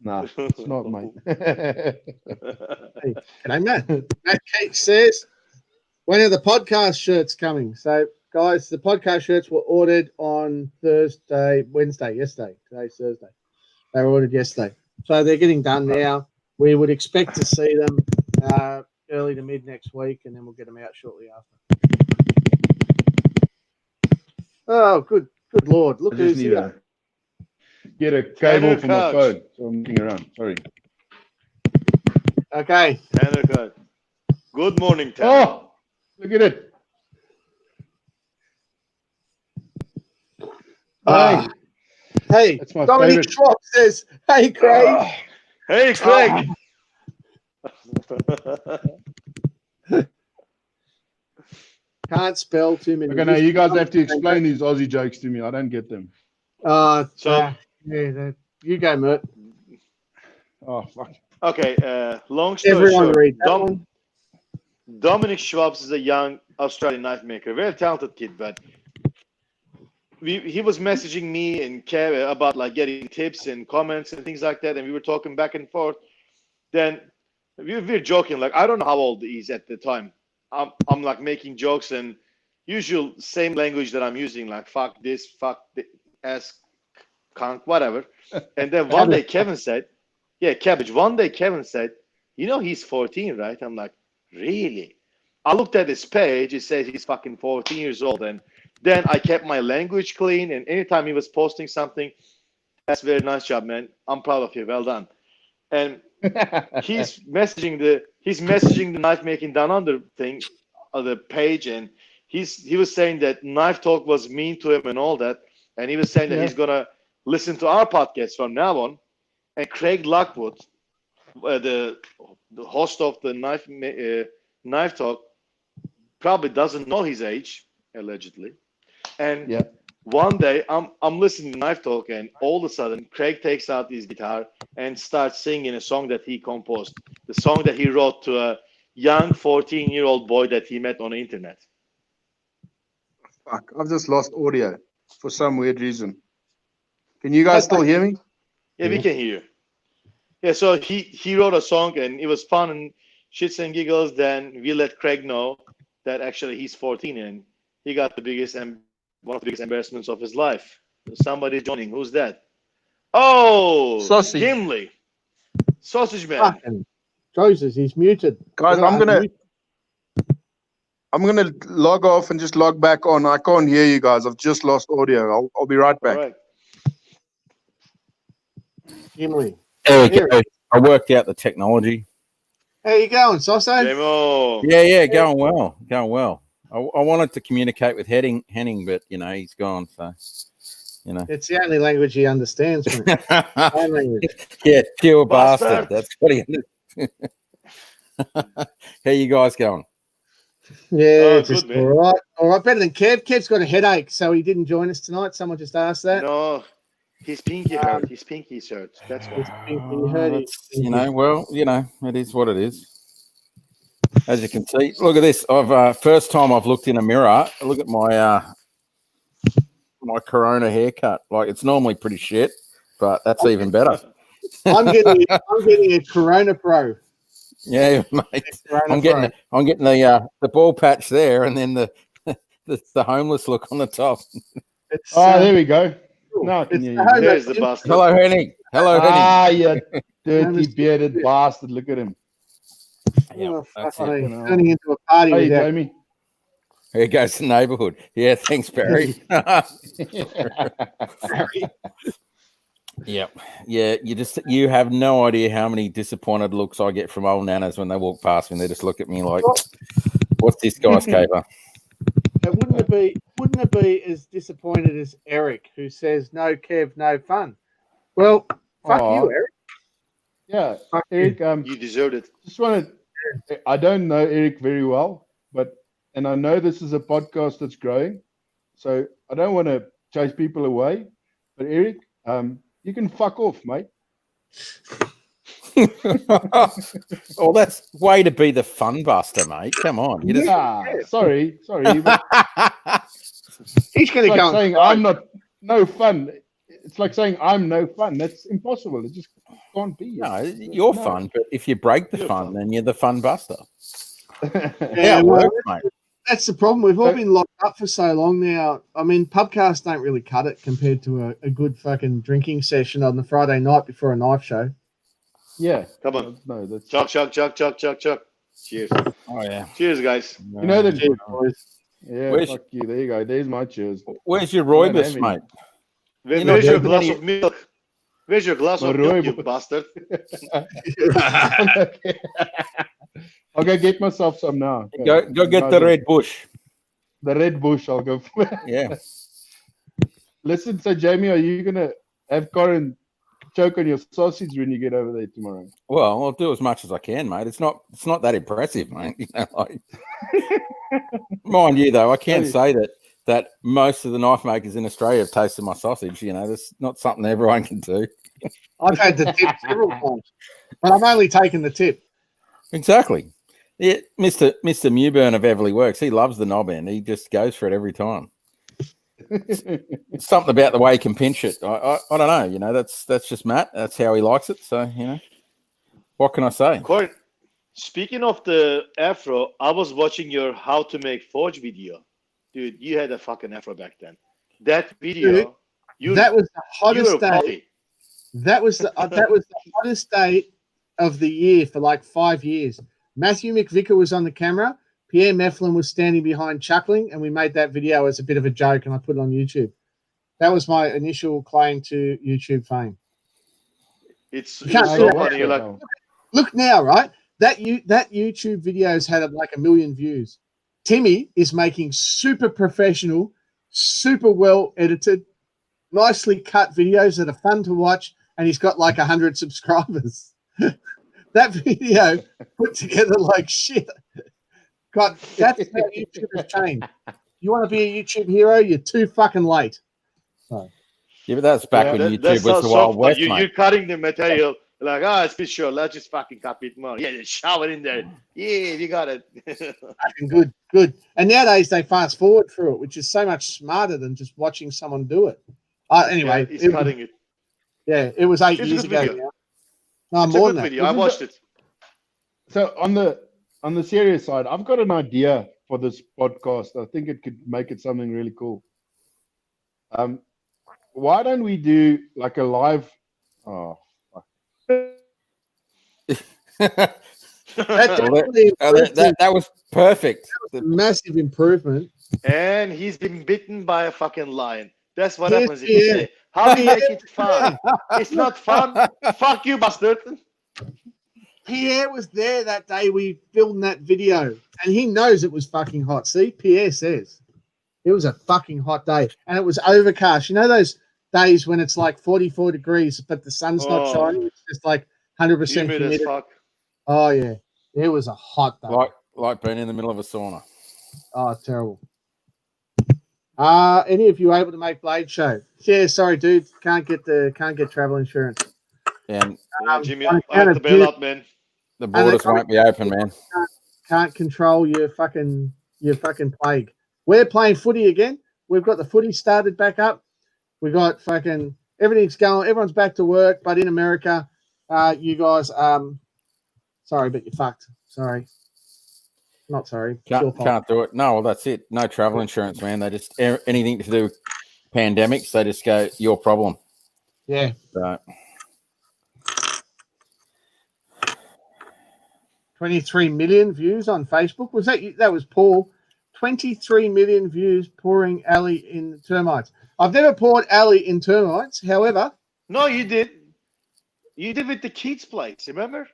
Nah, it's not, mate. Hey, g'day, Matt. Matt Keats says, when are the podcast shirts coming? So, guys, the podcast shirts were ordered on Wednesday, yesterday. Today's Thursday. They were ordered yesterday. So they're getting done now. We would expect to see them early to mid next week, and then we'll get them out shortly after. Oh, good Lord. Look I just who's need here. to get a Tanner cable for my Couch. phone. So I'm looking around. Sorry. Okay. Tanner Cut. Good morning, Tanner. Oh, look at it. Ah. Hey, That's my Dominic favorite. Schwab says, hey, Craig. Hey, Craig. Can't spell too many. Okay, now you guys have to explain these Aussie jokes to me. I don't get them. So- you go, Mert. Oh, fuck. Okay, long story Everyone short, read that one. Dominic Schwabs is a young Australian knife maker, very talented kid, but he was messaging me and Kev about like getting tips and comments and things like that, and we were talking back and forth. Then we were joking, like I don't know how old he is at the time. I'm like making jokes and usual same language that I'm using, like fuck this, fuck the ass, cunt, whatever. And then one day Kevin said, yeah, cabbage. One day Kevin said, you know he's 14, right? I'm like, really? I looked at his page. It says he's fucking 14 years old. And then I kept my language clean. And anytime he was posting something, that's very nice job, man. I'm proud of you. Well done. And he's messaging the knife making down under thing on the page, and he was saying that Knife Talk was mean to him and all that. And he was saying that Yeah. he's gonna listen to our podcast from now on. And Craig Lockwood, the host of the Knife Talk, probably doesn't know his age, allegedly. And Yeah. one day I'm listening to Knife Talk, and all of a sudden Craig takes out his guitar and starts singing a song that he composed, the song that he wrote to a young 14-year-old boy that he met on the internet. Fuck, I've just lost audio for some weird reason. Can you guys still hear me? Yeah, we can hear you. Yeah, so he wrote a song, and it was fun and shits and giggles. Then we let Craig know that actually he's 14 and he got the biggest and one of the biggest embarrassments of his life. Somebody's joining. Who's that? Oh, Sausage. Gimli, Sausage Man. Fucking Joseph, he's muted. Guys, I'm gonna log off and just log back on. I can't hear you guys. I've just lost audio. I'll be right back. All right. Gimli. There we go. I worked out the technology. How you going, Sausage? Demo. Yeah, going well. I wanted to communicate with Henning, but he's gone. So, It's the only language he understands. Mate. Sign language. yeah, pure Bastard. bastard. That's what he. How you guys going? Yeah, Oh, just good, man. all right. All right, better than Kev. Kev's got a headache, so he didn't join us tonight. Someone just asked that. No, his pinky hurt. His pinky's hurt. That's why. You heard it. It is what it is. As you can see, look at this. I've first time I've looked in a mirror. Look at my my Corona haircut. Like it's normally pretty shit, but that's even better. I'm getting a Corona Pro. Yeah, mate. Corona I'm getting the ball patch there, and then the homeless look on the top. It's, There we go. Now I can it's hear the you. home- There's the bastard. Hello, Henning. Hello, Henning. Ah, you dirty bearded bastard. Look at him. Oh, That's fuck, it. I'm turning into a party Hey, with that. Jamie. Here goes the neighbourhood. Yeah, thanks, Barry. Yep. Yeah, you have no idea how many disappointed looks I get from old nanas when they walk past me and they just look at me like, what's this guy's caper? But wouldn't it be as disappointed as Eric, who says no Kev, no fun? Well, fuck Aw. you, Eric. Yeah, Fuck Eric. You deserved it. Just wanted. I don't know Eric very well, and I know this is a podcast that's growing, so I don't want to chase people away. But Eric, you can fuck off, mate. Oh, that's way to be the fun buster, mate. Come on. You just... Sorry. But He's going it's to like go. saying I'm not no fun. It's like saying I'm no fun. That's impossible. It just can't be. No, you're fun, but if you break the fun, then you're the fun buster. Yeah, Yeah, it well, works, mate. that's the problem. We've all been locked up for so long now. I mean, pubcasts don't really cut it compared to a good fucking drinking session on the Friday night before a knife show. Yeah. Come on. No, that's Chuck. Cheers. Oh, yeah. Cheers, guys. you know that. Cheers, boys. Yeah, Where's- fuck you. There you go. There's my cheers. Where's your don't Roybus, have mate? Where's know, your David, glass any- of milk? Where's your glass My of milk, you Rooibos. bastard? I'll go get myself some now. Go get the Red Bush. The Red Bush. I'll go. Yeah. Listen, so Jamie, are you gonna have Corin choke on your sausage when you get over there tomorrow? Well, I'll do as much as I can, mate. It's not that impressive, mate. Mind you, though, I can say that most of the knife makers in Australia have tasted my sausage. That's not something everyone can do. I've had the tip several times, but I'm only taking the tip. Exactly. Yeah, Mr. Mewburn of Everly Works, he loves the knob end. He just goes for it every time. It's something about the way he can pinch it. I don't know. That's just Matt. That's how he likes it. So, what can I say? Corin, speaking of the afro, I was watching your how to make forge video. Dude, you had a fucking afro back then. That video, That was the you hottest were day. coffee. That was the hottest day of the year for like 5 years. Matthew McVicker was on the camera. Pierre Mefflin was standing behind chuckling, and we made that video as a bit of a joke, and I put it on YouTube. That was my initial claim to YouTube fame. It's can't so do that. funny. You're like, Look now, right? That YouTube video's had like 1 million views. Timmy is making super professional, super well edited, nicely cut videos that are fun to watch, and he's got like 100 subscribers. That video put together like shit. God, that's how YouTube has changed. You want to be a YouTube hero? You're too fucking late. So. Yeah, but that's back when YouTube that's was how the Wild soft. West, You're mate. cutting the material. Like, it's bit short. Let's just fucking cut it more. Yeah, just shove it in there. Yeah, you got it. Fucking good. And nowadays they fast forward through it, which is so much smarter than just watching someone do it. Anyway, he's cutting it. Yeah, it was 8 It's a years good ago video. now. No, It's more a than good that. video. I watched it. So on the serious side, I've got an idea for this podcast. I think it could make it something really cool. Why don't we do like a live? Oh, fuck. That was perfect. Massive improvement. And he's been bitten by a fucking lion. That's what Yes, happens if you yeah. say, how do you make it fun? It's not fun. Fuck you, bastard. Pierre was there that day we filmed that video, and he knows it was fucking hot. See, Pierre says it was a fucking hot day, and it was overcast. You know those days when it's like 44 degrees, but the sun's not shining. It's just like 100% Humid as humidity. fuck. Oh yeah, it was a hot day. Like being in the middle of a sauna. Oh, terrible. Any of you able to make Blade Show? Yeah, sorry, dude. Can't get travel insurance. And Yeah, Jimmy, I have to bail out, man. the borders won't be open, man. Can't control your fucking plague. We're playing footy again. We've got the footy started back up. We got fucking everything's going. Everyone's back to work, but in America, you guys, sorry, but you're fucked. Sorry. Not sorry. Can't do it. No, well, that's it. No travel insurance, man. They just anything to do with pandemics, they just go, your problem. Yeah. So 23 million views on Facebook. Was that was Paul? 23 million views pouring Ali in termites. I've never poured Ali in termites. However, No, you did. You did with the kids' place, remember?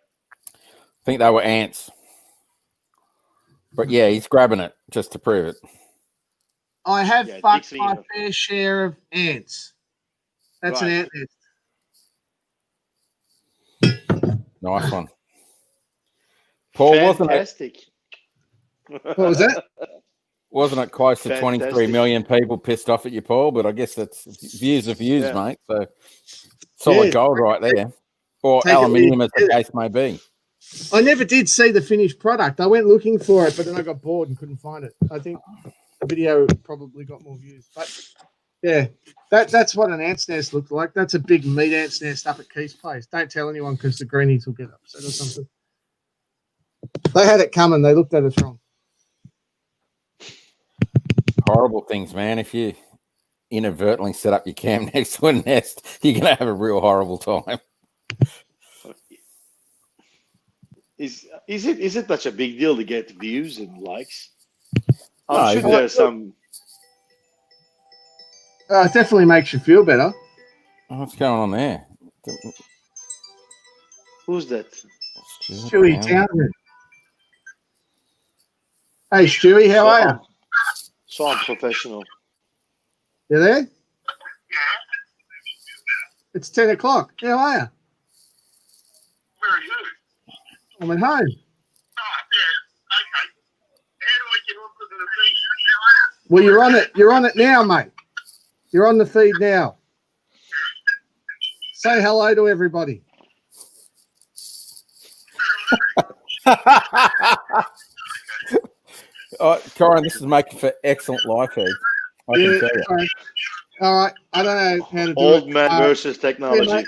I think they were ants. But yeah, he's grabbing it just to prove it. I have Yeah, fucked Dixie, my fair share of ants. That's Right. an ant nest. Nice one. Paul, Fantastic. What was that? wasn't it close to 23 Fantastic. million people pissed off at you, Paul? But I guess that's views of views, Yeah. mate. So solid Yeah. gold right there. Or Take it aluminium, as easy. the case may be. I never did see the finished product. I went looking for it, but then I got bored and couldn't find it. I think the video probably got more views. But yeah, that's what an ant's nest looked like. That's a big meat ant's nest up at Keith's place. Don't tell anyone because the greenies will get upset or something. They had it coming. They looked at us wrong. Horrible things, man. If you inadvertently set up your cam next to a nest, you're going to have a real horrible time. Is it such a big deal to get views and likes? No, I'm sure there's some. It definitely makes you feel better. What's going on there? Who's that? Stewie Townsend. Hey, Stewie, how are you? So I'm professional. You there? It's 10 o'clock. How are you? Where are you? I'm at home. Oh, yeah. Okay. How do I get onto the thing? Well, you're on it. You're on it now, mate. You're on the feed now. Say hello to everybody. Corin, this is making for excellent live feed. I can tell you. All right. I don't know how to do Old it. man versus technology. mate.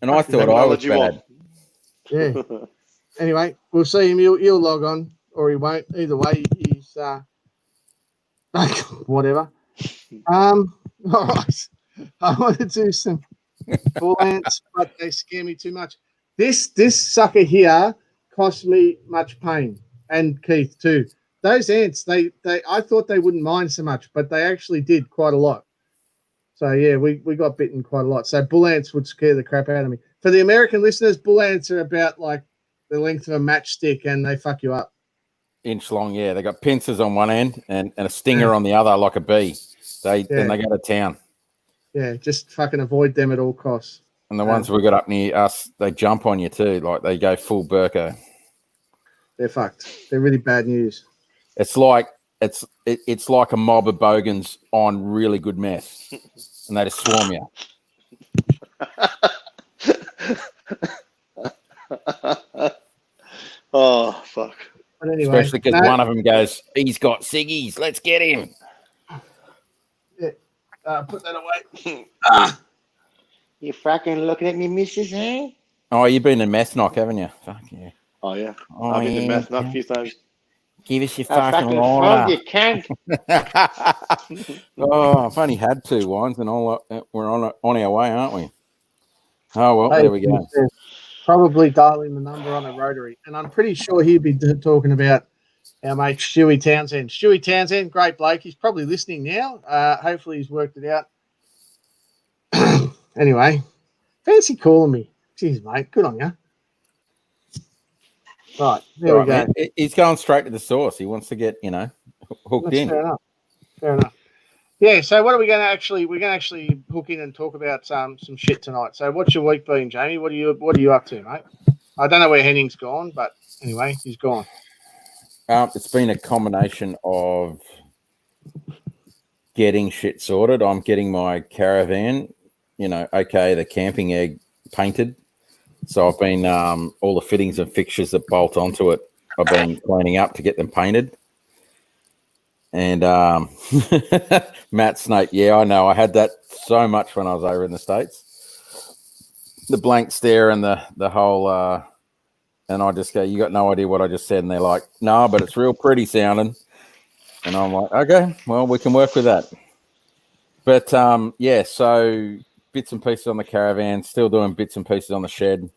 And I thought I was Technology bad. Yeah. Anyway, we'll see him. He'll log on or he won't. Either way, he's whatever. All right. I want to do some bull ants, but they scare me too much. This sucker here cost me much pain, and Keith too. Those ants, they I thought they wouldn't mind so much, but they actually did quite a lot. So yeah, we got bitten quite a lot. So bull ants would scare the crap out of me. For the American listeners, bull ants are about like the length of a matchstick, and they fuck you up. Inch long, yeah. They got pincers on one end and a stinger on the other, like a bee. Then they go to town. Yeah, just fucking avoid them at all costs. And the ones we got up near us, they jump on you too. Like they go full Burko. They're fucked. They're really bad news. It's like it's like a mob of bogans on really good meth, and they just swarm you. Oh fuck! But anyway, especially because one of them goes, "He's got ciggies. Let's get him." Yeah, put that away. You fucking looking at me, missus, eh? Oh, you've been in meth knock, haven't you? Fuck yeah. Oh yeah. Oh, I've been in yeah. meth knock a few times. Give us your I fucking fucking water. found you, cunt. Oh, I've only had 2 wines, and we're on our way, aren't we? Oh well, there we go. Probably dialing the number on a rotary, and I'm pretty sure he'd be talking about our mate Stewie Townsend. Stewie Townsend, great bloke. He's probably listening now. Hopefully he's worked it out. Anyway, fancy calling me. Jeez, mate, good on you. Right, there we go. Man. He's going straight to the source. He wants to get, hooked That's in. Fair enough. Fair enough. Yeah, so what are we going to actually? We're going to actually hook in and talk about some shit tonight. So, what's your week been, Jamie? What are you up to, mate? I don't know where Henning's gone, but anyway, he's gone. It's been a combination of getting shit sorted. I'm getting my caravan, the camping egg painted. So I've been all the fittings and fixtures that bolt onto it, I've been cleaning up to get them painted. And Matt Snake, yeah, I know. I had that so much when I was over in the States. The blank stare and the whole, and I just go, you got no idea what I just said. And they're like, no, but it's real pretty sounding. And I'm like, okay, well, we can work with that. But yeah, so bits and pieces on the caravan, still doing bits and pieces on the shed.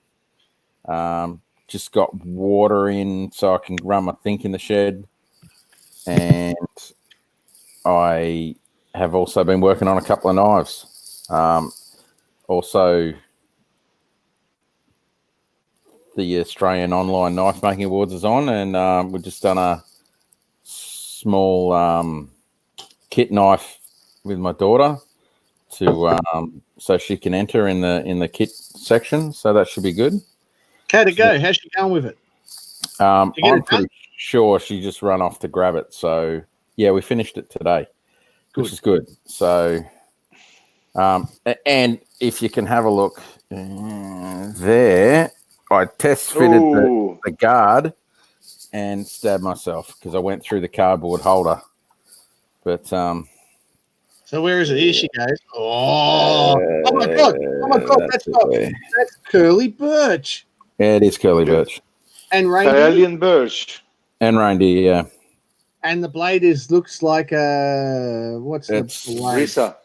Just got water in so I can run my sink in the shed. And I have also been working on a couple of knives. Also, the Australian Online Knife Making Awards is on, and we've just done a small kit knife with my daughter to so she can enter in the kit section. So that should be good. How'd it go? How's she going with it? I'm pretty sure she just ran off to grab it. So yeah, we finished it today, which is good. So, and if you can have a look there, I test fitted the guard and stabbed myself because I went through the cardboard holder. But so where is it? Here she goes. Oh my god! Oh my god! That's curly birch. Yeah, it is curly birch and reindeer. Italian birch and reindeer. Yeah. And the blade looks like a what's the blade? Risa.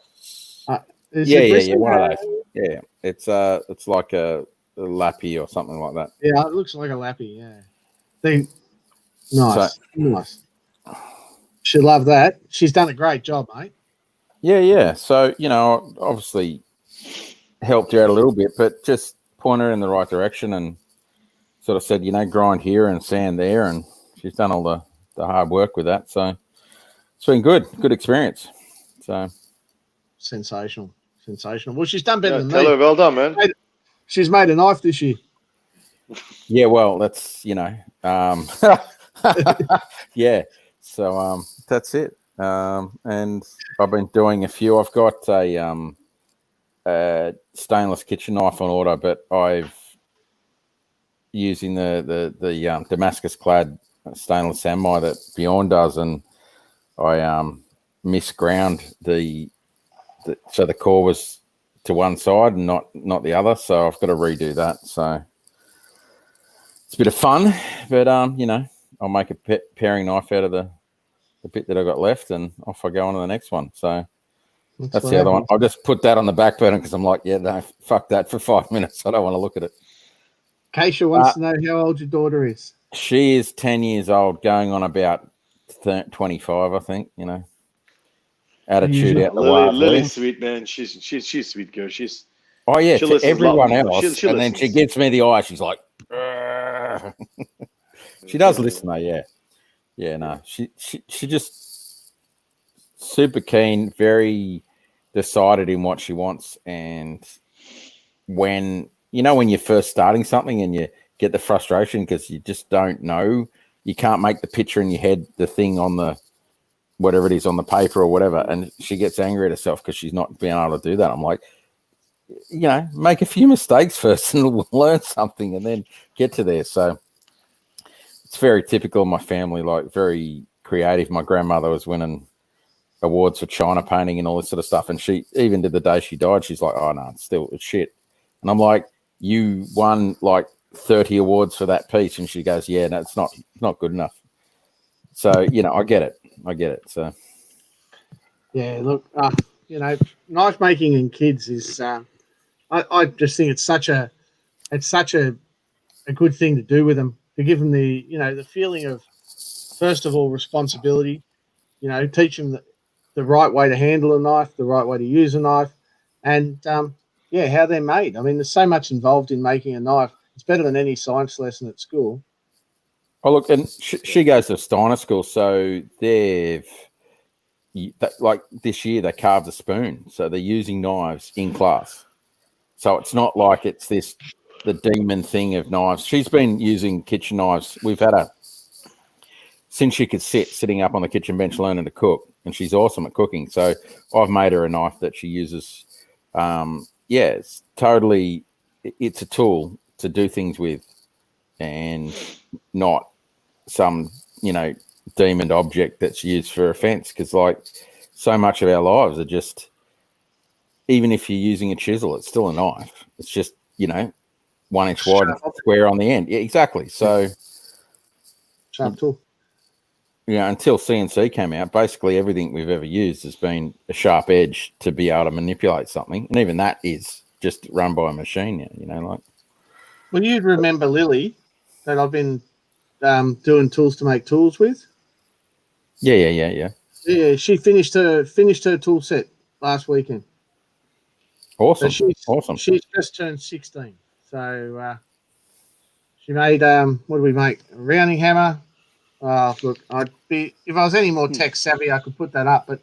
Yeah. One of those. Yeah, it's like a lappy or something like that. Yeah, it looks like a lappy. Yeah, nice. She'll love that. She's done a great job, mate. Yeah. So obviously helped her out a little bit, but just point her in the right direction and sort of said, grind here and sand there, and she's done all the hard work with that. So it's been good experience. So sensational. Well, she's done better than me. Tell her, well done, man. She's made a knife this year. Yeah, well, that's yeah. So that's it. And I've been doing a few. I've got a stainless kitchen knife on order, but I've using the Damascus clad stainless samurai that Bjorn does, and I misground so the core was to one side and not the other, so I've got to redo that. So it's a bit of fun, but I'll make a paring knife out of the bit that I got left, and off I go on to the next one. So that's the other one. I'll just put that on the back burner because I'm like, yeah, no, fuck that for 5 minutes. I don't want to look at it. Keisha wants to know how old your daughter is. She is 10 years old, going on about 25, I think. You know, attitude out the Lily's wazoo. sweet, man. She's sweet girl. Oh yeah, she to listens everyone lot. else, She and then listens. she gives me the eye. She's like, "Argh." She does listen though. Yeah. No, she just super keen, very decided in what she wants, and when you're first starting something and you get the frustration because you just don't know, you can't make the picture in your head, the thing on the whatever it is on the paper or whatever, and she gets angry at herself because she's not being able to do that. I'm like, make a few mistakes first and we'll learn something and then get to there. So it's very typical of my family, like very creative. My grandmother was winning awards for China painting and all this sort of stuff, and she even did the day she died, she's like, oh no, it's shit. And I'm like, you won like 30 awards for that piece, and she goes, yeah, no, it's not good enough. So I get it. So Yeah, look, knife making in kids is I just think it's such a good thing to do with them, to give them the feeling of, first of all, responsibility. Teach them the right way to handle a knife, the right way to use a knife, and how they're made. I mean, there's so much involved in making a knife. It's better than any science lesson at school. oh look, and she goes to Steiner school, so like this year they carved a spoon, so they're using knives in class. So it's not like it's the demon thing of knives. She's been using kitchen knives. We've had her since she could sitting up on the kitchen bench learning to cook, and she's awesome at cooking. So I've made her a knife that she uses. It's totally, it's a tool to do things with, and not some demon object that's used for offense. Because like so much of our lives are just, even if you're using a chisel, it's still a knife. It's just 1 inch wide, square on the end. Yeah, exactly. So sharp tool. Until CNC came out, basically everything we've ever used has been a sharp edge to be able to manipulate something, and even that is just run by a machine now. Well, you'd remember Lily, that I've been doing tools to make tools with. Yeah. Yeah, she finished her tool set last weekend. Awesome. So awesome. She's just turned 16. So she made what did we make? A rounding hammer. Look, if I was any more tech savvy, I could put that up. But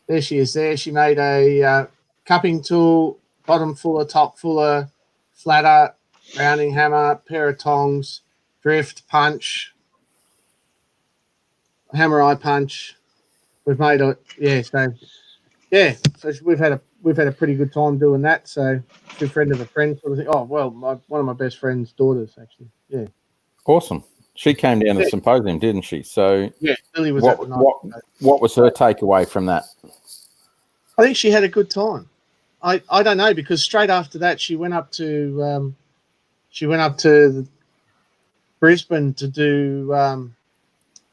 there she is. There, she made a cupping tool, bottom fuller, top fuller, flatter, rounding hammer, pair of tongs, drift, punch, hammer eye punch. We've made it. So we've had a pretty good time doing that. So she's a friend of a friend sort of thing. Oh well, one of my best friend's daughters actually. Yeah. Awesome. She came down to the symposium, didn't she? So yeah, Lily was what was her takeaway from that? I think she had a good time. I don't know, because straight after that she went up to Brisbane to do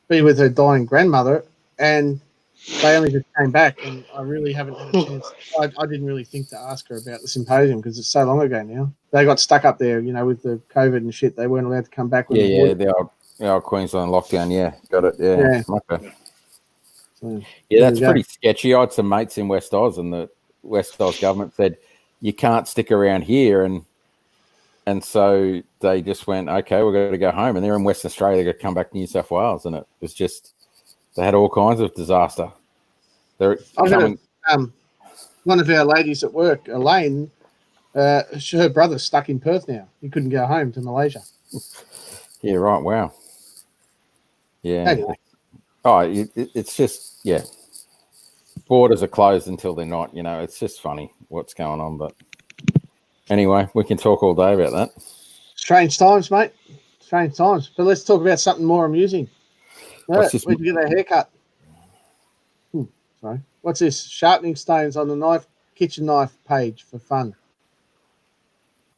be with her dying grandmother, and they only just came back, and I really haven't had a chance. I didn't really think to ask her about the symposium because it's so long ago now. They got stuck up there, with the COVID and shit. They weren't allowed to come back. The old Queensland lockdown. Yeah, got it. Yeah. Okay. So, that's pretty sketchy. I had some mates in West Oz, and the West Oz government said you can't stick around here, and so they just went, okay, we're going to go home, and they're in Western Australia. They're going to come back to New South Wales, and it was just they had all kinds of disaster. They're coming. One of our ladies at work, Elaine, her brother's stuck in Perth now. He couldn't go home to Malaysia. Yeah, right. Wow. Yeah. Anyway. Oh, it's just, borders are closed until they're not. It's just funny what's going on. But anyway, we can talk all day about that. Strange times, mate. Strange times. But let's talk about something more amusing. Where'd you get a haircut? Sorry. What's this? Sharpening stones on the kitchen knife page for fun.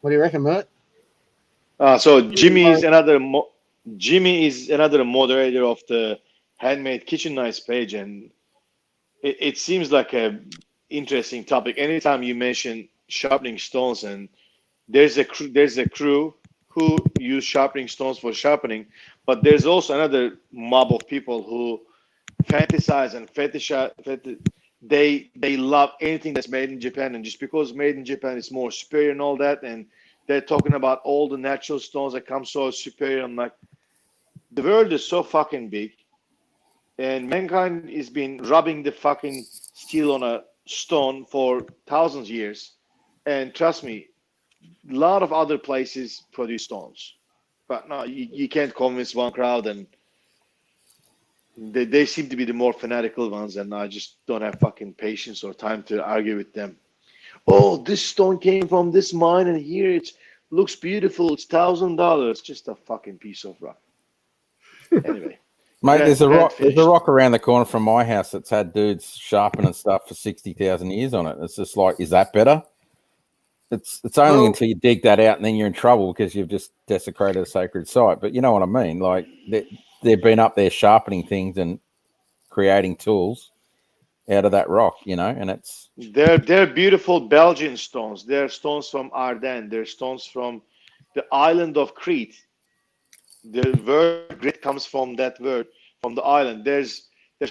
What do you reckon, Mert? So Jimmy is another moderator of the handmade kitchen knives page, and it seems like a interesting topic. Anytime you mention sharpening stones, and there's a crew who use sharpening stones for sharpening, but there's also another mob of people who fantasize and they love anything that's made in Japan, and just because made in Japan is more superior and all that, and they're talking about all the natural stones that come so superior. I'm like, the world is so fucking big, and mankind has been rubbing the fucking steel on a stone for thousands of years, and trust me, a lot of other places produce stones, but no, you can't convince one crowd, and they seem to be the more fanatical ones, and I just don't have fucking patience or time to argue with them. Oh, this stone came from this mine, and here it looks beautiful. It's $1,000. Just a fucking piece of rock. Anyway, Mate, there's a rock. finished. There's a rock around the corner from my house that's had dudes sharpening stuff for 60,000 years on it. It's just like, is that better? It's only until you dig that out, and then you're in trouble because you've just desecrated a sacred site. But you know what I mean? Like they've been up there sharpening things and creating tools out of that rock, you know, and it's They're beautiful Belgian stones. They're stones from Ardennes. They're stones from the island of Crete. The word Crete comes from that word, from the island. There's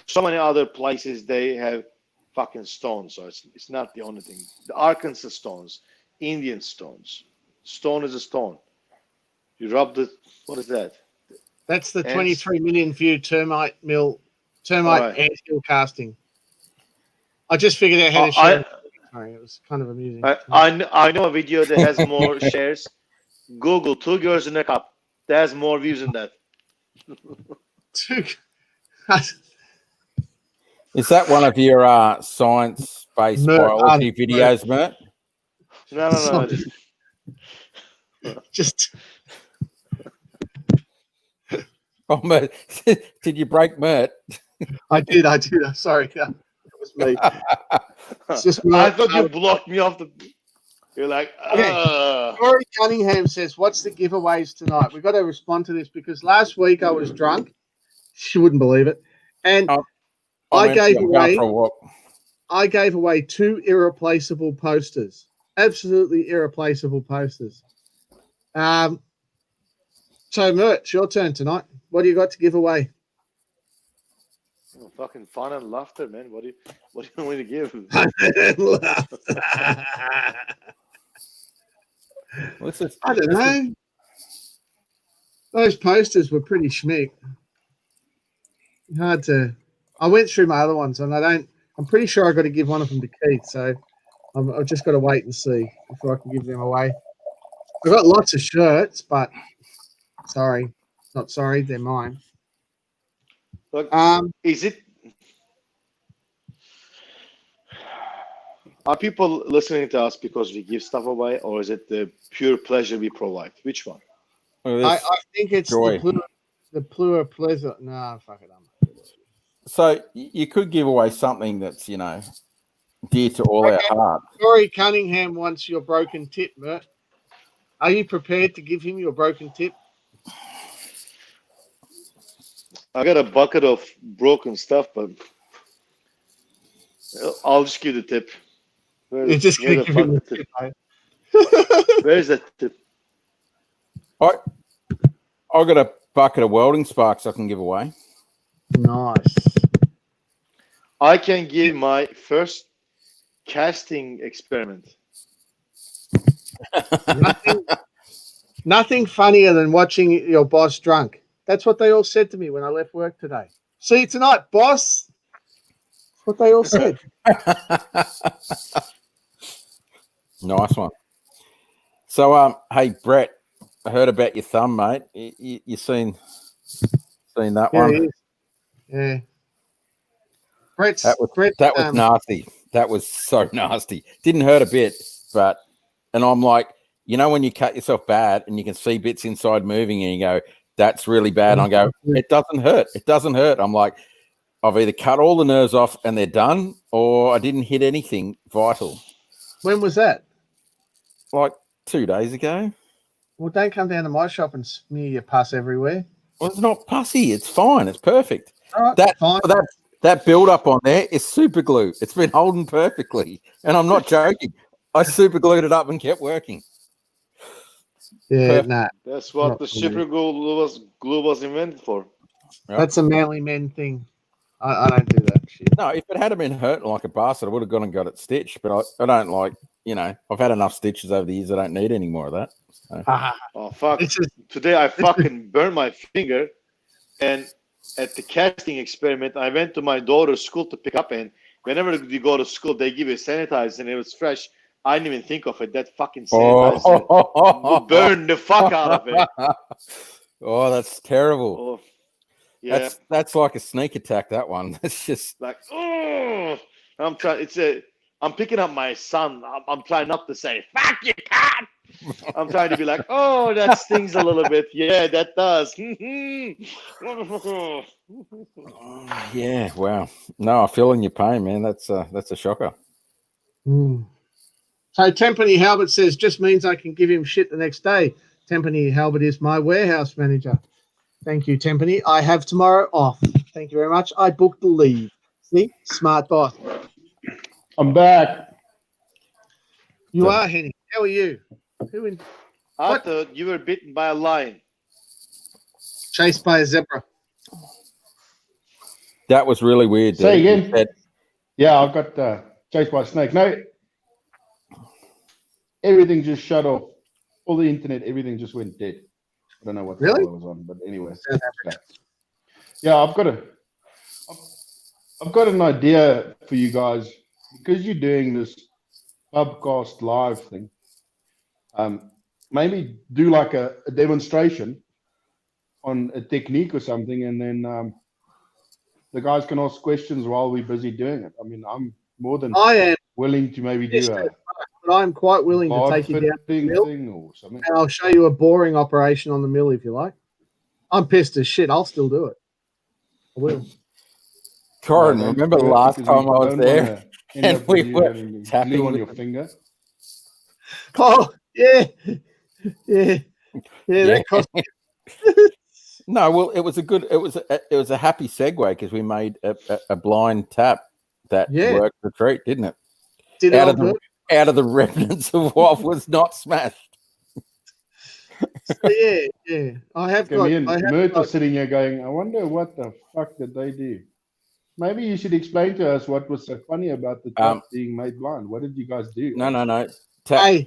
so many other places they have fucking stones, so it's not the only thing. The Arkansas stones, Indian stones. Stone is a stone. You rub the, what is that? That's the Ants. 23 million view termite Alright. ant hill casting. I just figured out how to share it. Sorry, it was kind of amusing. I know a video that has more shares. Google 2 girls in a cup. That has more views than that. Is that one of your science-based biology videos, Mert? No. Just Oh, Mert, did you break Mert? I did. Sorry, it was me. It's just I thought you blocked me off the. You're like, Rory Cunningham says, "What's the giveaways tonight?" We've got to respond to this because last week I was drunk. She wouldn't believe it, and I gave away 2 irreplaceable posters, absolutely irreplaceable posters. So, Mert, it's your turn tonight. What do you got to give away? Oh, fucking fun and laughter, man. What do you want me to give? I don't know. Those posters were pretty schmick. Hard to. I went through my other ones, and I'm pretty sure I got to give one of them to Keith. So I've just got to wait and see before I can give them away. I've got lots of shirts, but not sorry, they're mine. Look, is it? Are people listening to us because we give stuff away, or is it the pure pleasure we provide? Which one? I think it's joy. the pure pleasure. No, fuck it. So you could give away something that's, you know, dear to all our heart. Rory Cunningham wants your broken tip, Mert. Are you prepared to give him your broken tip? I got a bucket of broken stuff, but I'll just give the tip. You're just going to give him the tip. Where's that tip? I got a bucket of welding sparks I can give away. Nice. I can give my first casting experiment. Nothing funnier than watching your boss drunk. That's what they all said to me when I left work today. See you tonight, boss. That's what they all said. Nice one. So, hey, Brett, I heard about your thumb, mate. You seen that one? Yeah. That was nasty. That was so nasty. Didn't hurt a bit, and I'm like, you know, when you cut yourself bad and you can see bits inside moving and you go, that's really bad. And I go, it doesn't hurt. It doesn't hurt. I'm like, I've either cut all the nerves off and they're done, or I didn't hit anything vital. When was that? Like 2 days ago. Well, don't come down to my shop and smear your pus everywhere. Well, it's not pussy. It's fine. It's perfect. All right, fine. That build up on there is super glue. It's been holding perfectly. And I'm not joking. I super glued it up and kept working. Yeah, Perfect. nah. That's what Not the for me. super glue was invented for. Yep. That's a manly men thing. I don't do that shit. No, if it had been hurting like a bastard, I would have gone and got it stitched. But I don't like, I've had enough stitches over the years. I don't need any more of that. So. Oh fuck! It's just, Today I fucking burned my finger, and at the casting experiment, I went to my daughter's school to pick up, and whenever you go to school, they give you sanitizer, and it was fresh. I didn't even think of it. That fucking sanitizer burned the fuck out of it. Oh, that's terrible. Oh, yeah, That's like a sneak attack. That one. That's just like oh, I'm trying. I'm picking up my son. I'm trying not to say fuck you, cat. I'm trying to be like, oh, that stings a little bit. Yeah, that does. yeah. Wow. No, I feel in your pain, man. That's a shocker. So Tempany Halbert says, just means I can give him shit the next day. Tempany Halbert is my warehouse manager. Thank you, Tempany. I have tomorrow off. Thank you very much. I booked the leave. See? Smart boss. I'm back. You are, Henny. How are you? I What? thought you were bitten by a lion. Chased by a zebra. That was really weird. Say dude. again. Yeah, I got chased by a snake. No, everything just shut off. All the internet, everything just went dead. I don't know what the Really? hell I was on, but anyway. Yeah, I've got an idea for you guys because you're doing this pubcast live thing. Maybe do like a demonstration on a technique or something, and then the guys can ask questions while we're busy doing it. I mean, I'm more than I am, willing to maybe do a but I'm quite willing to bar take you down to the fitting mill, thing or something. and I'll show you a boring operation on the mill if you like. I'm pissed as shit. I'll still do it. I will. Corin, No, don't remember do it last because time we I was don't there? wanna end and up we with you were having tapping glue on with your finger. Oh, yeah. Yeah. Yeah, that cost me. No, well, it was a happy segue because we made a blind tap that Yeah. worked the treat, didn't it? Did out it of the good? out of the remnants of what was not smashed. So, yeah. I have Okay, got. me and I have Mert are got sitting here going, I wonder what the fuck did they do? Maybe you should explain to us what was so funny about the tap being made blind. What did you guys do? No. hey,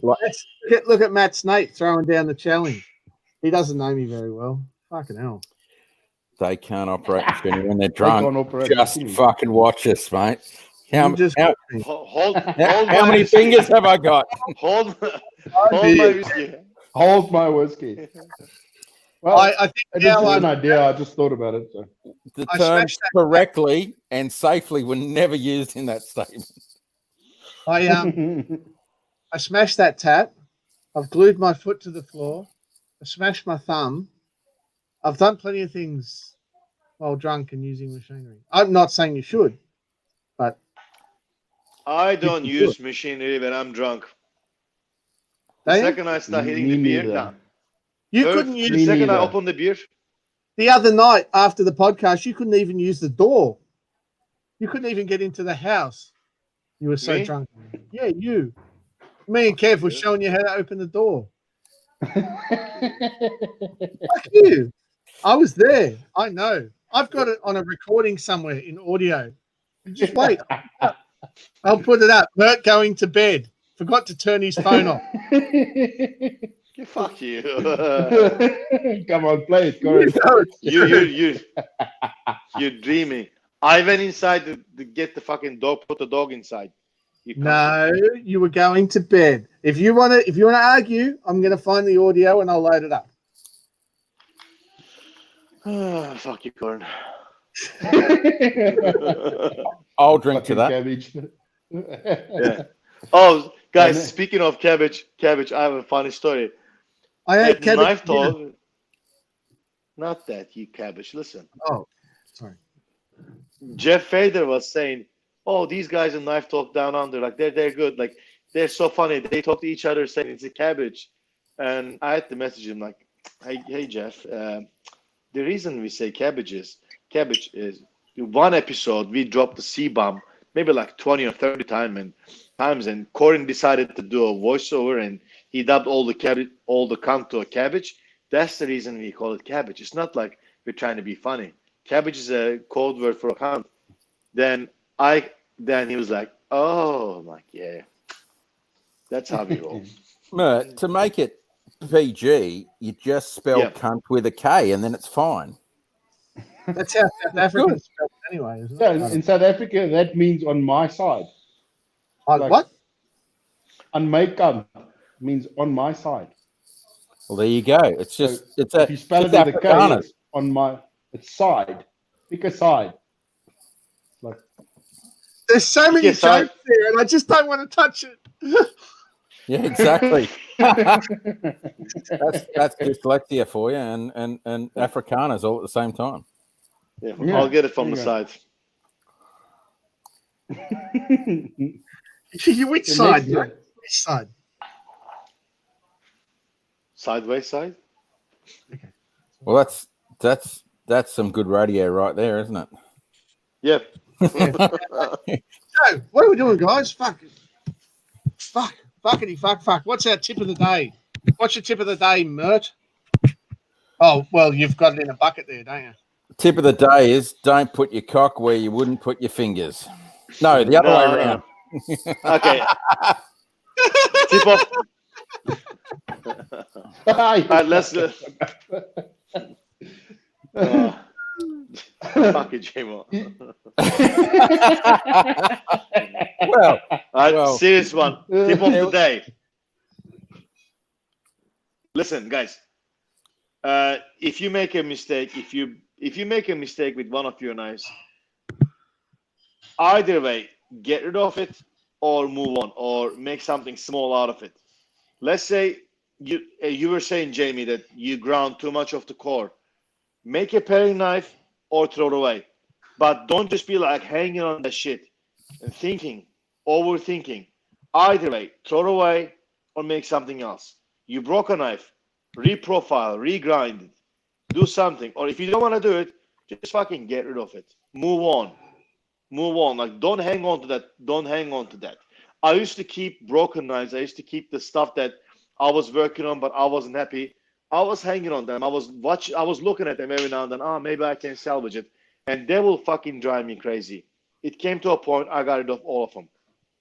look at Matt Snake throwing down the challenge. He doesn't know me very well. Fucking hell. They can't operate machinery when they're They drunk. can't operate Just machinery. fucking watch us, mate. How Hold how my many whiskey. fingers have I got? Hold my dear. whiskey. Hold my whiskey. Well, I think it was now just an idea. I just thought about it. So. The I terms smashed that correctly and safely were never used in that statement. I smashed that tap. I've glued my foot to the floor. I smashed my thumb. I've done plenty of things while drunk and using machinery. I'm not saying you should, but I don't use machinery when I'm drunk. The Don't you? second I start hitting Me the beer, neither. no. You First, couldn't use the second I neither. open the beer, the other night after the podcast. You couldn't even use the door. You couldn't even get into the house. You were so Me? drunk. Yeah, you. Me and Kev were showing you how to open the door. Fuck you. I was there. I know. I've got it on a recording somewhere in audio. Just wait. I'll put it up. Bert going to bed. Forgot to turn his phone off. fuck you. Come on, play it, Corey. You're dreaming. I went inside to get the fucking dog, put the dog inside. No, you were going to bed. If you want to argue, I'm going to find the audio and I'll load it up. Fuck you, Corn. I'll drink to that. Cabbage. Yeah. Oh, guys, speaking of cabbage, I have a funny story. I had At Knife cabbage. Talk, not that, you cabbage. Listen. Oh, sorry. Jeff Fader was saying, "Oh, these guys in Knife Talk Down Under, like they're good, like they're so funny. They talk to each other saying it's a cabbage." And I had to message him like, "Hey Jeff, the reason we say cabbage is one episode we dropped the C-bomb maybe like 20 or 30 times, and Corin decided to do a voiceover, and he dubbed all the cunt to a cabbage. That's the reason we call it cabbage. It's not like we're trying to be funny. Cabbage is a code word for a cunt. Then he was like, oh, I'm like, yeah, that's how we roll. To make it PG, you just spell cunt with a K, and then it's fine. That's how South Africans spell it anyway, isn't Yeah, it? in South Africa, that means on my side. Like, what? On my cunt means on my side. Well, there you go. It's just if you spell it with a K, it's on my side. Pick a side. Like, there's so many jokes there, and I just don't want to touch it. Yeah, exactly. that's dyslexia for you, and Afrikaners all at the same time. Yeah, I'll get it from the side. Which side? Which side? Sideways side. Okay. Well, that's some good radio right there, isn't it? Yep. So, what are we doing, guys? Fuckity fuck. What's our tip of the day? What's your tip of the day, Mert? Oh, well, you've got it in a bucket there, don't you? Tip of the day is don't put your cock where you wouldn't put your fingers. No, the other way around. Okay. Tip off. All right, let's go. Fuck it, J-Mo. Well, serious one. Tip of the day. Listen, guys. If you make a mistake, if you make a mistake with one of your knives, either way, get rid of it or move on or make something small out of it. Let's say you were saying, Jamie, that you ground too much of the core. Make a paring knife or throw it away. But don't just be like hanging on that shit and overthinking. Either way, throw it away or make something else. You broke a knife, reprofile, regrind it, do something. Or if you don't want to do it, just fucking get rid of it. Move on. Like, don't hang on to that. I used to keep broken knives. I used to keep the stuff that I was working on, but I wasn't happy. I was hanging on them. I was looking at them every now and then. Oh, maybe I can salvage it. And they will fucking drive me crazy. It came to a point I got rid of all of them.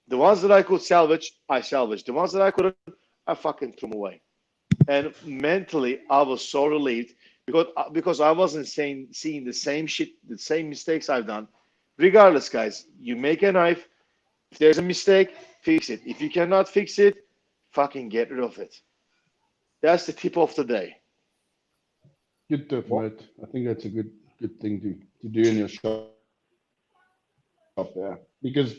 The ones that I could salvage, I salvaged. The ones that I couldn't, I fucking threw them away. And mentally, I was so relieved because I wasn't seeing the same shit, the same mistakes I've done. Regardless, guys, you make a knife. If there's a mistake, fix it. If you cannot fix it, fucking get rid of it. That's the tip of the day. Good tip, mate. I think that's a good thing to do in your shop there. Because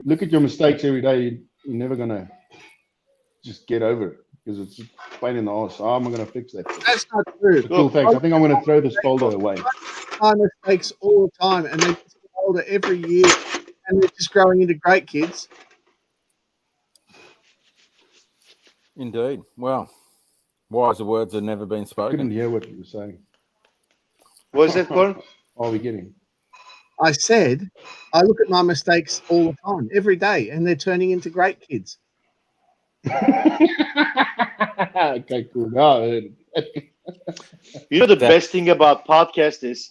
look at your mistakes every day. You're never gonna just get over it because it's a pain in the ass. Oh, I'm gonna fix that. That's not true. Cool, thanks. I think I'm gonna throw this folder away. I make mistakes all the time, and they get older every year, and they're just growing into great kids. Indeed. Well, wiser words have never been I spoken. couldn't hear what you were saying. What is that, Corin? What are we getting? I said, I look at my mistakes all the time, every day, and they're turning into great kids. Okay, cool. No, You know the best thing about podcast is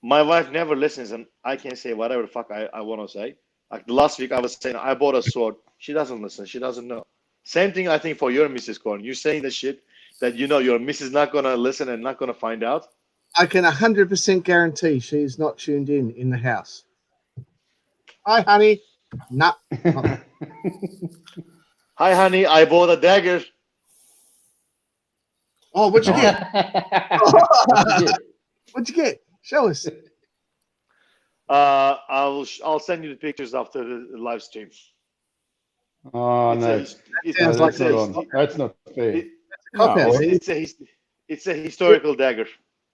my wife never listens, and I can say whatever the fuck I want to say. Like the last week, I was saying I bought a sword. She doesn't listen. She doesn't know. Same thing I think for your Mrs. Corn. You're saying the shit that you know your missus not gonna listen and not gonna find out. I can 100% guarantee she's not tuned in the house. Hi, honey. Nah. Hi, honey. I bought a dagger. Oh, what'd you get? What'd you get? Show us. I'll send you the pictures after the live stream. Oh, no. That's not fair. It's a historical dagger.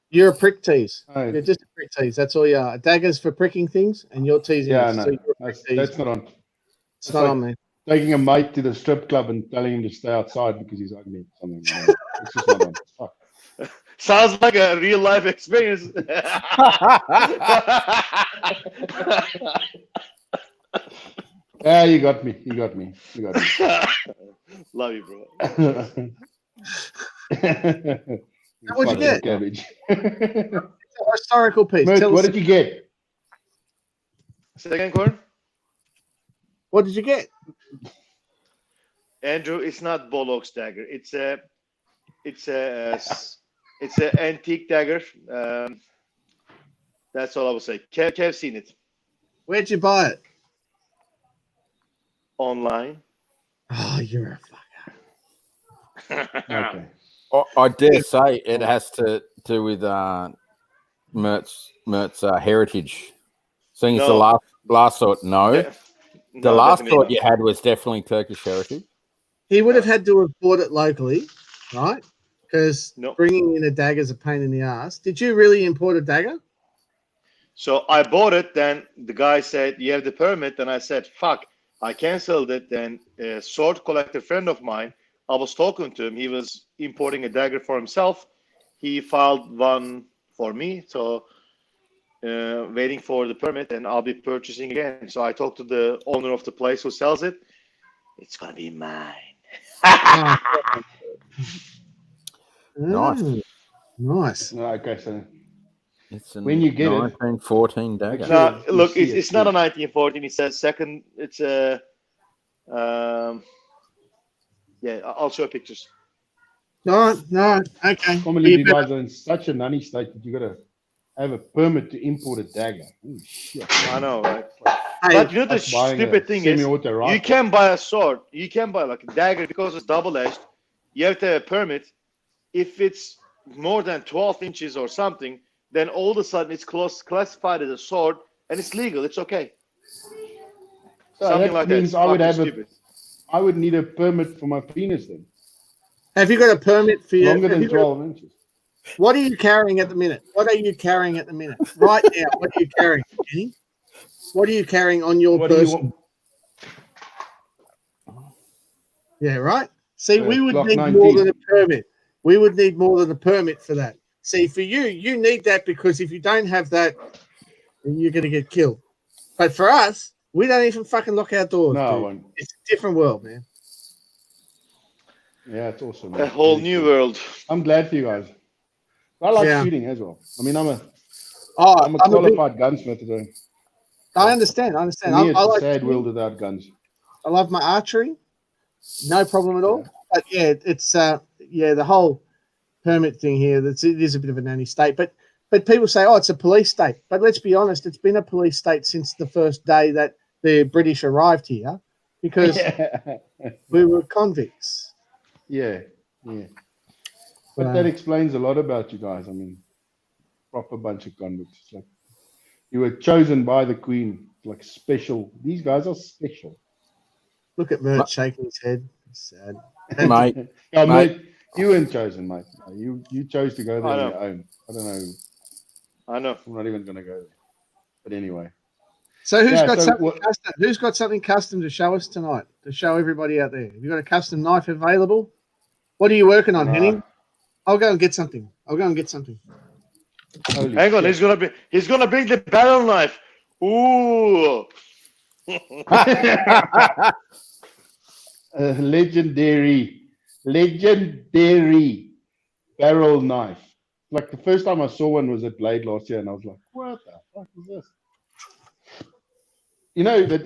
You're a prick tease. Right. You're just a prick tease. That's all you are. Daggers for pricking things, and you're teasing Yeah, us. no. So you're a prick tease. That's not on. It's not on me. Taking a mate to the strip club and telling him to stay outside because he's ugly or something. It's just not on. Fuck. Sounds like a real life experience. Ah, you got me. You got me. You got me. Love you, bro. You What'd you fucking get? cabbage. A historical piece. Mert, Tell what us, did you get? Say again, Corin? what did you get? Andrew, it's not Bollock's dagger. It's a antique dagger. That's all I will say. Kev seen it Where'd you buy it? online. Oh, you're a fucker. Okay. I dare say it has to do with Mert's heritage. Seeing it's the No. last sort, no. Yeah. The No, last definitely thought not. you had was definitely Turkish heritage. He would have No. had to have bought it locally, right? Because No. bringing in a dagger is a pain in the ass. Did you really import a dagger? So I bought it. Then the guy said, "You have the permit." And I said, "Fuck." I canceled it. Then a sword collector friend of mine, I was talking to him. He was importing a dagger for himself. He filed one for me. So waiting for the permit, and I'll be purchasing again. So I talked to the owner of the place who sells it. It's gonna be mine. Nice. Oh, nice. Okay, so It's a When you get it- 1914 dagger. Sure. Now, you look, see it's, it, it's not a please. 1914. It's a second. It's a. Yeah, I'll show pictures. No, okay. can't believe You you better- guys are in such a nunny state that you got to have a permit to import a dagger. Oh, shit. I know, right? Hey, But you know the That's buying a stupid thing is, semi-auto you rifle. can buy a sword. You can buy like a dagger because it's double-edged. You have to have a permit. If it's more than 12 inches or something, then all of a sudden it's classified as a sword and it's legal. It's okay. So Something that like that. means It's I would fucking have stupid. I would need a permit for my penis then. Have you got a permit for your? Longer have than you got a- 12 inches. What are you carrying at the minute? What are you carrying at the minute? Right now, what are you carrying, Kenny? What are you carrying on your What do you person? want? Yeah, right. See, we would Glock need 19. more than a permit. We would need more than a permit for that. See, for you, you need that because if you don't have that, then you're going to get killed. But for us, we don't even fucking lock our doors, No, I dude. won't. It's a different world, man. Yeah, it's awesome. A man. whole Really new cool. world. I'm glad for you guys. I like Yeah. shooting as well. I mean, I'm a Oh, I'm a qualified gunsmith. So I understand. I for understand. me, it's I a like sad shooting. world without guns. I love my archery. No problem at all. Yeah. But yeah, it's the whole permit thing here. It is a bit of a nanny state. But people say, oh, it's a police state. But let's be honest, it's been a police state since the first day that the British arrived here, because we were convicts. yeah. But that explains a lot about you guys. I mean, proper bunch of convicts. It's like you were chosen by the Queen, like special. These guys are special. Look at Mert shaking his head. It's sad. Mate, Yeah, Mate. mate, you weren't chosen, mate. You chose to go there I on know. your own. I don't know. I know. I'm not even going to go there. But anyway. So who's Yeah, got so something what- custom? Who's got something custom to show us tonight? To show everybody out there. Have you got a custom knife available? What are you working on, Nah. Henning? I'll go and get something. Holy Hang on, shit. he's gonna bring the barrel knife. Ooh. Legendary barrel knife. Like the first time I saw one was at Blade last year, and I was like, "What the fuck is this?" You know that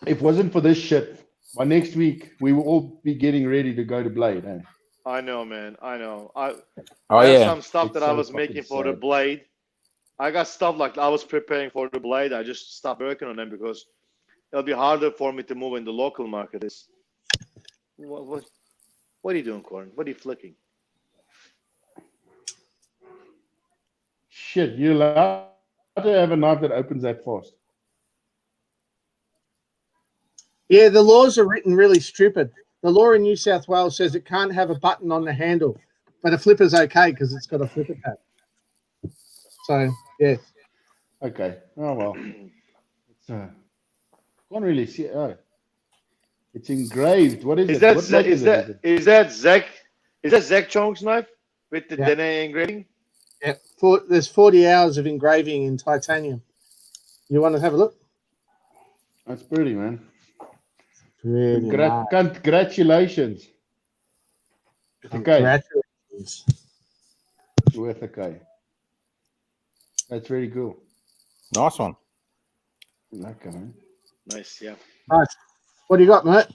if it wasn't for this shit, by next week we will all be getting ready to go to Blade. Eh? I know, man. I know. I oh have yeah, some stuff It's that I so was fucking making for the sad. blade. I got stuff like I was preparing for the blade. I just stopped working on them because it'll be harder for me to move in the local market. What are you doing, Corin? What are you flicking? Shit, you're allowed to have a knife that opens that fast. Yeah, the laws are written really stupid. The law in New South Wales says it can't have a button on the handle, but a flipper's okay because it's got a flipper pad. So, yeah. Okay. Oh well. It's can't really see it. Oh. It's engraved. What is Is it? that What mod is it? that is that Zach Chong's knife with the Yeah. DNA engraving? Yeah. There's 40 hours of engraving in titanium. You want to have a look? That's pretty, man. Really nice. Congratulations. With a K. Congratulations. With a K. That's really cool. Nice one. Okay, man. Nice, yeah. Nice. What do you got, mate?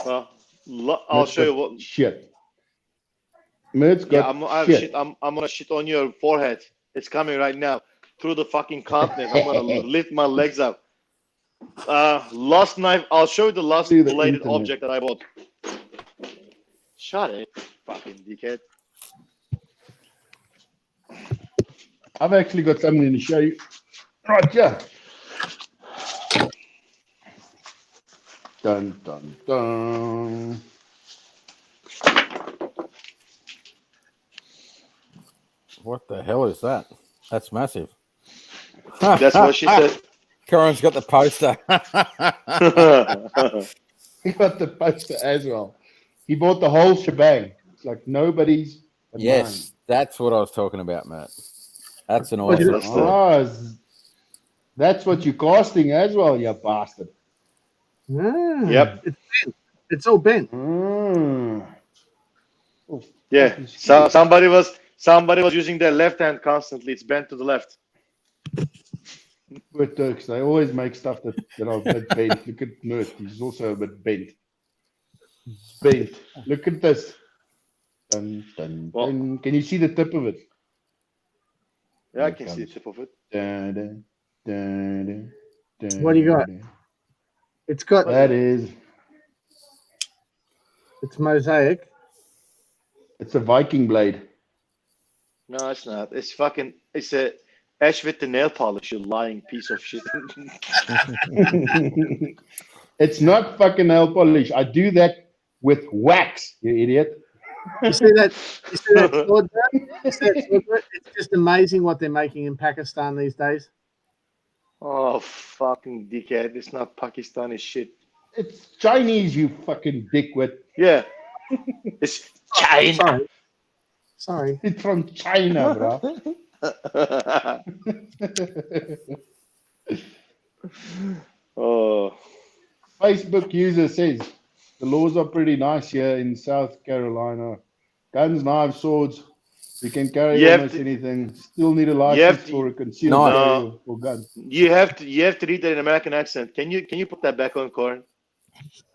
Well, I'll show you what. Shit. Mert's got Yeah, I have shit. shit. I'm gonna shit on your forehead. It's coming right now through the fucking continent. I'm gonna lift my legs up. Last night, I'll show you the last Through the bladed internet. object that I bought. Shut it, fucking dickhead. I've actually got something to show you. Right, yeah. Dun, dun, dun. What the hell is that? That's massive. That's what she said. Corin's got the poster. He got the poster as well. He bought the whole shebang. It's like nobody's. but Yes, that's what I was talking about, Matt. That's an What is awesome. it? mine. That's what you're casting as well, you bastard. Ah, Yep. It's bent. It's all bent. Mm. Oh, Yeah. fucking So shit. somebody was using their left hand constantly. It's bent to the left. Poor Turks, they always make stuff that are a bit bent. Look at Mert, he's also a bit bent. Bent. Look at this. Dun, dun, Well- dun. Can you see the tip of it? Yeah, I Here it can see the comes. tip of it. Dun, dun, dun, dun, dun, What do you got? dun. It's got That is, it's mosaic. it's a Viking blade. No, it's not. It's fucking. It's a ash with the nail polish. You lying piece of shit. It's not fucking nail polish. I do that with wax, you idiot. You see that? You see that sword there? You see that sword there? It's just amazing what they're making in Pakistan these days. Oh, fucking dickhead. It's not Pakistani shit. It's Chinese, you fucking dickwit. Yeah. It's China. Sorry. It's from China, bro. Oh. Facebook user says the laws are pretty nice here in South Carolina. Guns, knives, swords. You can carry You have almost to- anything. Still need a have license to- for a concealed No. carry for guns. You have to read that in American accent. Can you put that back on, Corin?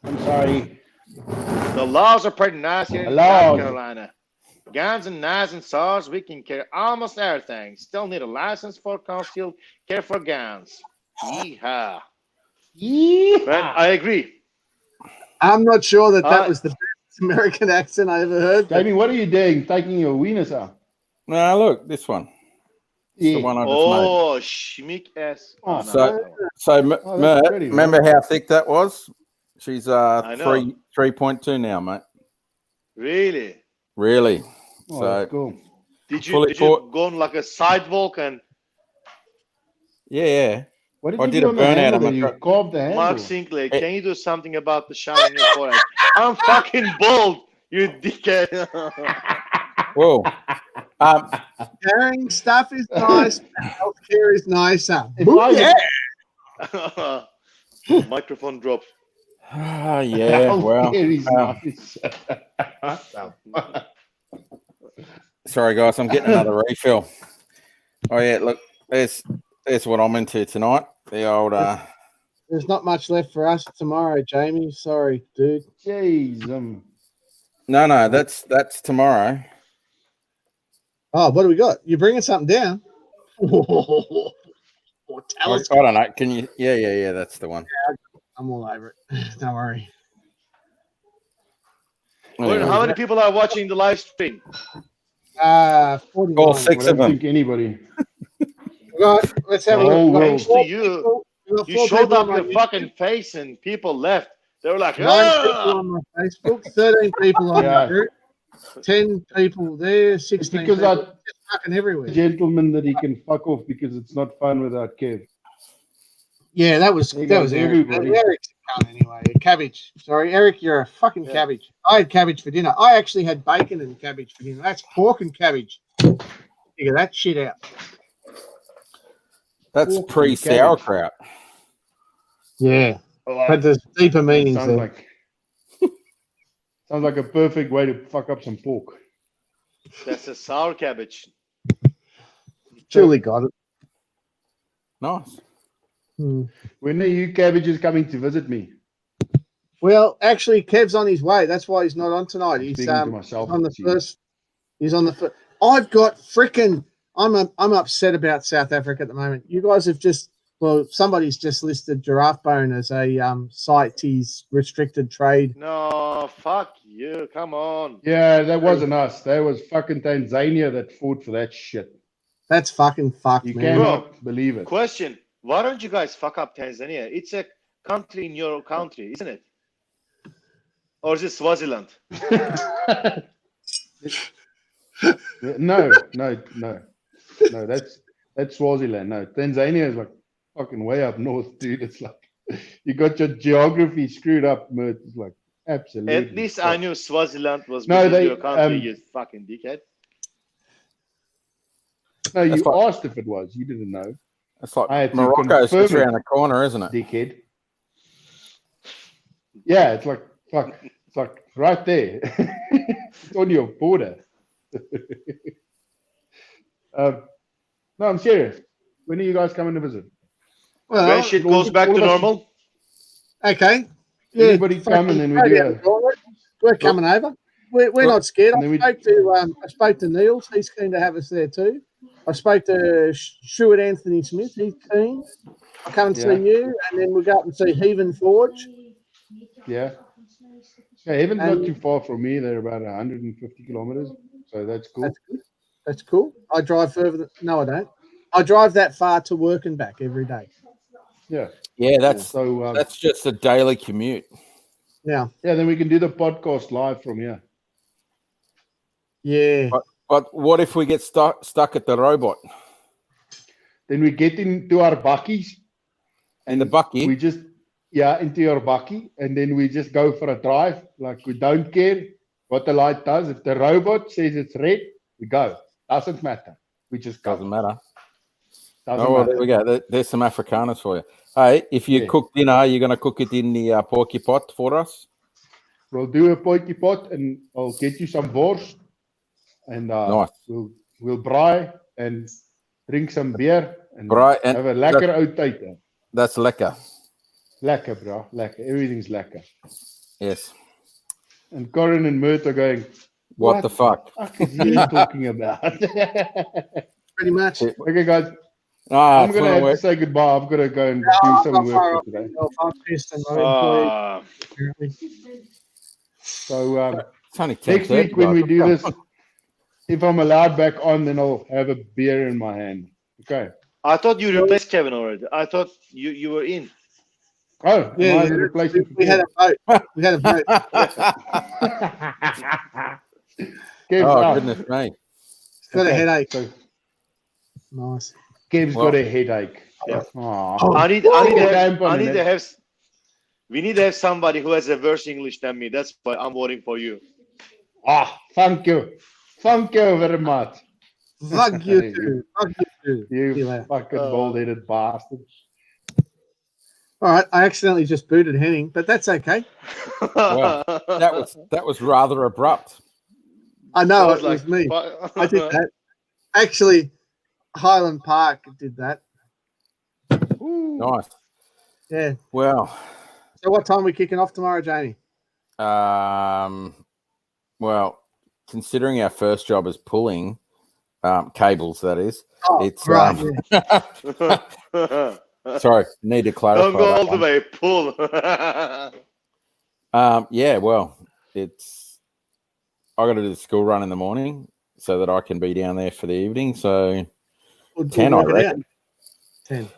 I'm sorry. The laws are pretty nice here in Hello. South Carolina. Guns and knives and swords, we can carry almost everything. Still need a license for concealed carry for guns. Yeehaw. Yeah. Man, I agree. I'm not sure that Uh, was the best American accent I ever heard. but- Jamie, what are you doing? Taking your wieners out? No, look, this one. It's Yeah. the one I just made. Oh, schmick ass. Oh, So- no. So, Oh, that's Mert, pretty, man. remember how thick that was? She's I know. 3.2 now, mate. Really? Really? Oh, So, that's cool. Did you Fully did you for- go on like a sidewalk and yeah. What did I you did do a on the burnout handle on my there? You truck. carved the handle. Mark Sinclair, can you do something about the shine on your forehead? I'm fucking bald, you dickhead. Whoa. Carrying stuff is nice. Healthcare is nicer. If Ooh, I- yeah. Microphone dropped. Yeah, well. Healthcare is nice. Sorry, guys, I'm getting another refill. Oh, yeah, look, there's what I'm into tonight. The old, There's not much left for us tomorrow, Jamie. Sorry, dude. Jeez, no, that's tomorrow. Oh, what do we got? You bringing something down? Tell I us. don't know. Can you? Yeah, that's the one. I'm all over it. Don't worry. Gordon, how many people are watching the live stream? 49. All I six of don't them. think anybody. Let's have a The whole look. world. Thanks to you, you showed up your fucking face and people left. They were like, 9 people "Ah!" on my Facebook, 13 people on Yeah. the group, 10 people there, 16 because people. I Just fucking everywhere. gentleman that he can fuck off because it's not fun without Kev. Yeah, that was There Eric. goes everybody. Eric's a cunt anyway. Cabbage. Sorry, Eric, you're a fucking Yeah. cabbage. I had cabbage for dinner. I actually had bacon and cabbage for dinner. That's pork and cabbage. Figure that shit out. That's Pork and pre-sauerkraut. Yeah, Oh, but there's deeper meanings sounds there. like sounds like a perfect way to fuck up some pork. That's a sour cabbage. Julie got it. Nice. Hmm. When are you cabbages coming to visit me? Well, actually, Kev's on his way. That's why he's not on tonight. I'm He's speaking to myself. on the Gee. first. He's on the first. I've got freaking. I'm upset about South Africa at the moment. You guys have just. Well, somebody's just listed giraffe bone as a CITES restricted trade. No, fuck you. Come on. Yeah, that wasn't us. That was fucking Tanzania that fought for that shit. That's fucking fucked, You man. cannot believe it. Question. Why don't you guys fuck up Tanzania? It's a country in your country, isn't it? Or is it Swaziland? No. That's Swaziland. No, Tanzania is like fucking way up north, dude. It's like you got your geography screwed up, Mert. It's like absolutely. At least I knew Swaziland was No, within they, your country, you fucking dickhead. No, you That's like- asked if it was. You didn't know, It's like I had to Morocco's confirm just it. around the corner, isn't it? dickhead. Yeah, it's like fuck. It's like right there. It's on your border. No, I'm serious. When are you guys coming to visit? Well, When shit goes back to all of us- normal, okay. Yeah, Everybody come and then we do a. We're coming over. We're not scared. And then we- I spoke to Niels. He's keen to have us there too. I spoke to Stuart Anthony Smith. He's keen. I'll come and Yeah. see you, and then we'll go up and see Heaven Forge. Yeah. Yeah, Heaven's And- not too far from me. They're about 150 kilometers. So that's cool. That's good. That's cool. I drive further than, no, I don't. I drive that far to work and back every day. Yeah. Yeah, that's So that's just a daily commute. Now, yeah, then we can do the podcast live from here. yeah. But what if we get stuck at the robot Then we get into our bakkies. and the bucky? We just into your bakkie, and then we just go for a drive. Like we don't care what the light does. If the robot says it's red, we go. Doesn't matter. We just go. Doesn't matter. Doesn't Oh, well, matter. there we go. There's some Afrikaners for you. Hey, if you Yeah. cook dinner, you're going to cook it in the porky pot for us? We'll do a potjie pot, and I'll get you some bors, and Nice. we'll braai and drink some beer and Braai and- have a lekker oud tyd. Hè. That's lekker. Lekker, bro. Lekker. Everything's lekker. Yes. And Corin and Mert are going, What the fuck? is he talking about? Pretty much. Yeah. Okay, guys. Ah, I'm going to have to say goodbye. I've got to go and do I'm some not work far for off today. myself. I'm pissed and my employee, Ah, apparently. So It's only next 10:30, week when we guys. do this, if I'm allowed back on, then I'll have a beer in my hand. Okay. I thought you replaced Kevin already. I thought you were in. Oh, Yeah, am I the replacement for we had Kev? a vote. We had a vote. Kev, Oh, goodness me. Got a headache. So Nice. Kev's Well, got a headache. Yeah. Aw. I need to have, Damp on I need it. to have. We need to have somebody who has a worse English than me. That's why I'm voting for you. Thank you. Thank you very much. Fuck you too. Fuck you too. See you You later. fucking bald-headed bastard. All right. I accidentally just booted Henning, but that's okay. Well, that was rather abrupt. I know I it was me. fuck. I did that. Actually, Highland Park did that. Nice. Yeah. Well, So what time are we kicking off tomorrow, Jamie? well, considering our first job is pulling cables, that is, Oh, it's right. sorry, need to clarify. Don't go that all the one. way. Pull. Yeah, well, it's I got to do the school run in the morning so that I can be down there for the evening. So We'll 10, I work it out. reckon.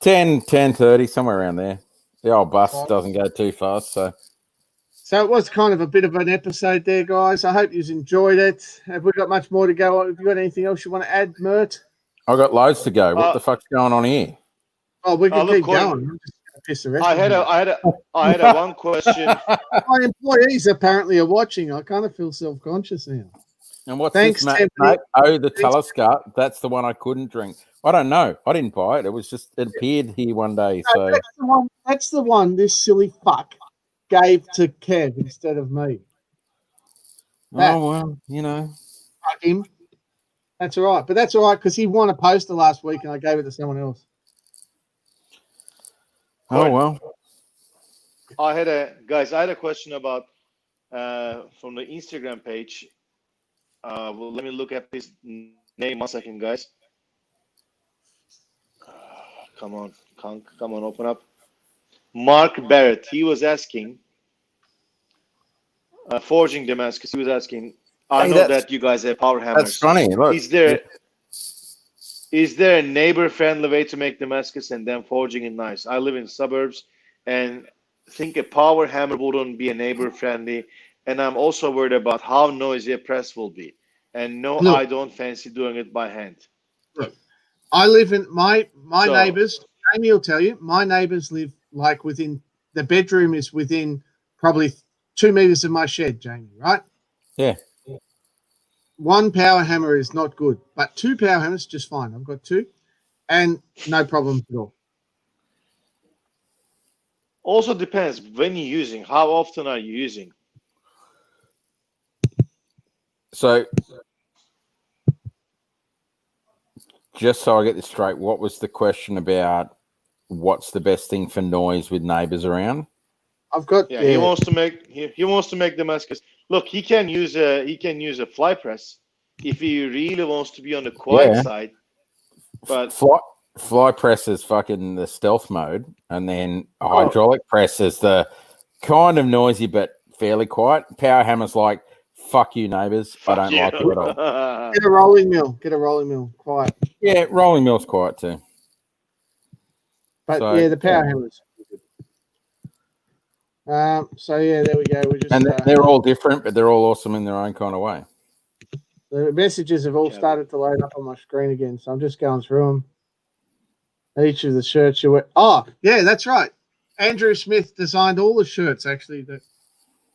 10. 10:30, somewhere around there. The old bus doesn't go too fast, so So it was kind of a bit of an episode there, guys. I hope you've enjoyed it. Have we got much more to go on? Have you got anything else you want to add, Mert? I got loads to go. What the fuck's going on here? Oh, we can look, keep Colin. going. I'm just going to piss the rest I of had them I had a one question. My employees apparently are watching. I kind of feel self-conscious now. And what's Thanks, this, Tiffany. mate? Oh, the Thanks. Talisker. That's the one I couldn't drink. I don't know. I didn't buy it. It was just, it appeared here one day. No, So that's the one this silly fuck gave to Kev instead of me. That. oh well, you know. Fuck him. That's all right. But that's all right because he won a poster last week and I gave it to someone else. Oh well. I had a question about from the Instagram page. Well, let me look at this name 1 second, guys. Come on, open up. Mark Barrett. He was asking, forging Damascus. He was asking. I Hey, know that you guys have power hammers. That's funny. Look, Is there a neighbor-friendly way to make Damascus and then forging it nice? I live in suburbs and think a power hammer wouldn't be a neighbor-friendly. And I'm also worried about how noisy a press will be. And no, Look. I don't fancy doing it by hand. Look, I live in my So- neighbors. Jamie will tell you, my neighbors live like within the bedroom is within probably 2 meters of my shed, Jamie, right? Yeah. One power hammer is not good, but 2 power hammers just fine. I've got 2 and no problems at all. Also depends when you're using. How often are you using? So just so I get this straight, what was the question about what's the best thing for noise with neighbors around? I've got Yeah, he wants to make Damascus. Look, he can use a fly press if he really wants to be on the quiet side. But Fly press is fucking the stealth mode, and then hydraulic press is the kind of noisy but fairly quiet. Power hammer's like, fuck you, neighbors. I don't like it at all. Get a rolling mill, quiet. Yeah, rolling mill's quiet too. But So- yeah, the power hammers. So yeah, there we go. We just And they're all different, but they're all awesome in their own kind of way. the messages have all Yeah. started to load up on my screen again, so I'm just going through them. Each of the shirts you wear. Oh, yeah, that's right. Andrew Smith designed all the shirts actually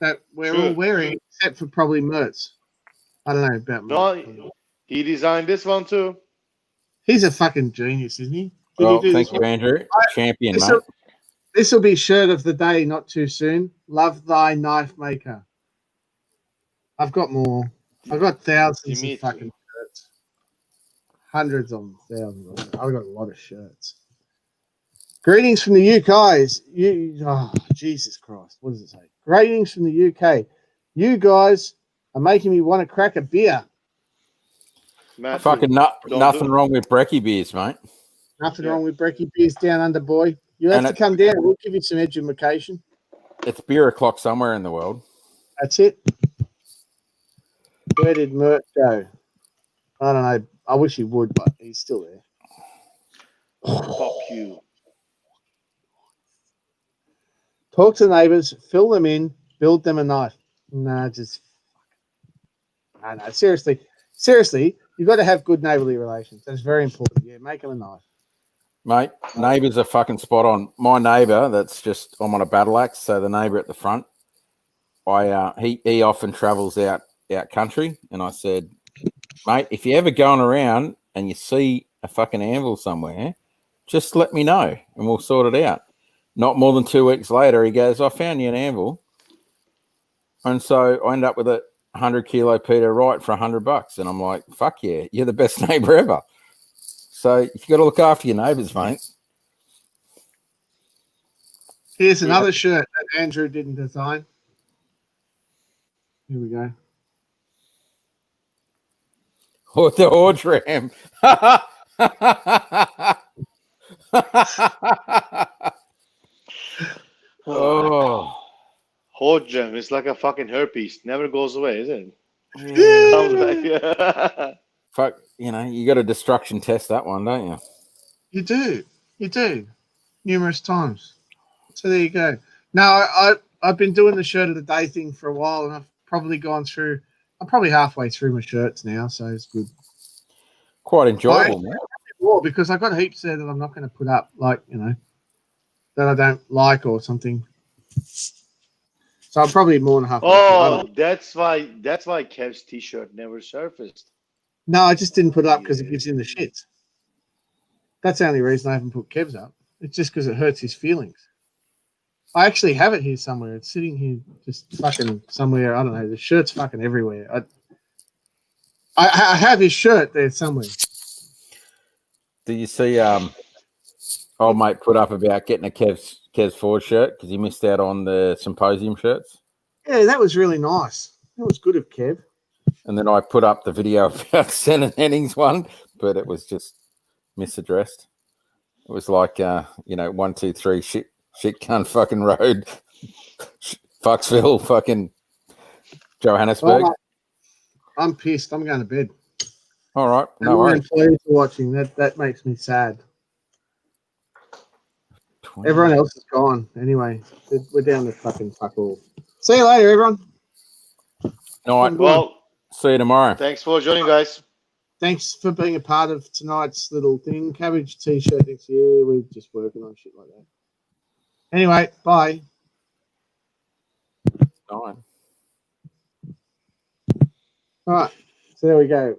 that we're all wearing, except for probably Mertz. I don't know about Mertz. no, he designed this one too. He's a fucking genius, isn't he? Well, this thank you, one? Andrew. Champion, mate. This will be shirt of the day, not too soon. Love thy knife maker. I've got more. I've got thousands of fucking shirts. Hundreds of them, thousands of them. I've got a lot of shirts. Greetings from the UK. Jesus Christ. What does it say? Greetings from the UK. You guys are making me want to crack a beer. Matthew, Fucking nothing wrong with brekkie beers, mate. Nothing wrong with brekkie beers down under, boy. You have to come down. We'll give you some education. It's beer o'clock somewhere in the world. That's it. Where did Mert go? I don't know. I wish he would, but he's still there. Fuck you. Talk to neighbors, fill them in, build them a knife. No, just no. Seriously, you've got to have good neighborly relations. That's very important. Yeah, make them a knife. Mate, neighbours are fucking spot on. My neighbour, I'm on a battle axe, so the neighbour at the front, he often travels out country, and I said, mate, if you're ever going around and you see a fucking anvil somewhere, just let me know and we'll sort it out. Not more than 2 weeks later, he goes, I found you an anvil. And so I end up with a 100 kilo Peter Wright for $100. And I'm like, fuck yeah, you're the best neighbour ever. So you got to look after your neighbours, mate. Here's another shirt that Andrew didn't design. Here we go. Or the Horge Ram. Oh. Hodgem is like a fucking herpes. Never goes away, is it? Comes back. Fuck, you got a destruction test that one, don't you? You do. Numerous times. So there you go. Now, I've been doing the shirt of the day thing for a while, and I've probably I'm probably halfway through my shirts now, so it's good. Quite enjoyable, man. More because I got heaps there that I'm not going to put up, like, that I don't like or something. So I'm probably more than halfway Oh, that's why Kev's t-shirt never surfaced. No, I just didn't put it up because it gives him the shits. That's the only reason I haven't put Kev's up. It's just because it hurts his feelings. I actually have it here somewhere. It's sitting here just fucking somewhere. I don't know. The shirt's fucking everywhere. I have his shirt there somewhere. Do you see old mate put up about getting a Kev's Ford shirt because he missed out on the symposium shirts? Yeah, that was really nice. That was good of Kev. And then I put up the video about Sen and Henning's one, but it was just misaddressed. It was like 123 shit cunt fucking road, Foxville, fucking Johannesburg. Well, I'm pissed. I'm going to bed. All right, no All my worries. employees are watching. That makes me sad. Everyone else is gone. Anyway, we're down to fucking fuck all. See you later, everyone. All right, Well, see you tomorrow. thanks for joining, guys. Thanks for being a part of tonight's little thing. Cabbage t-shirt next year. We're just working on shit like that. Anyway, bye. Fine. All right. So there we go.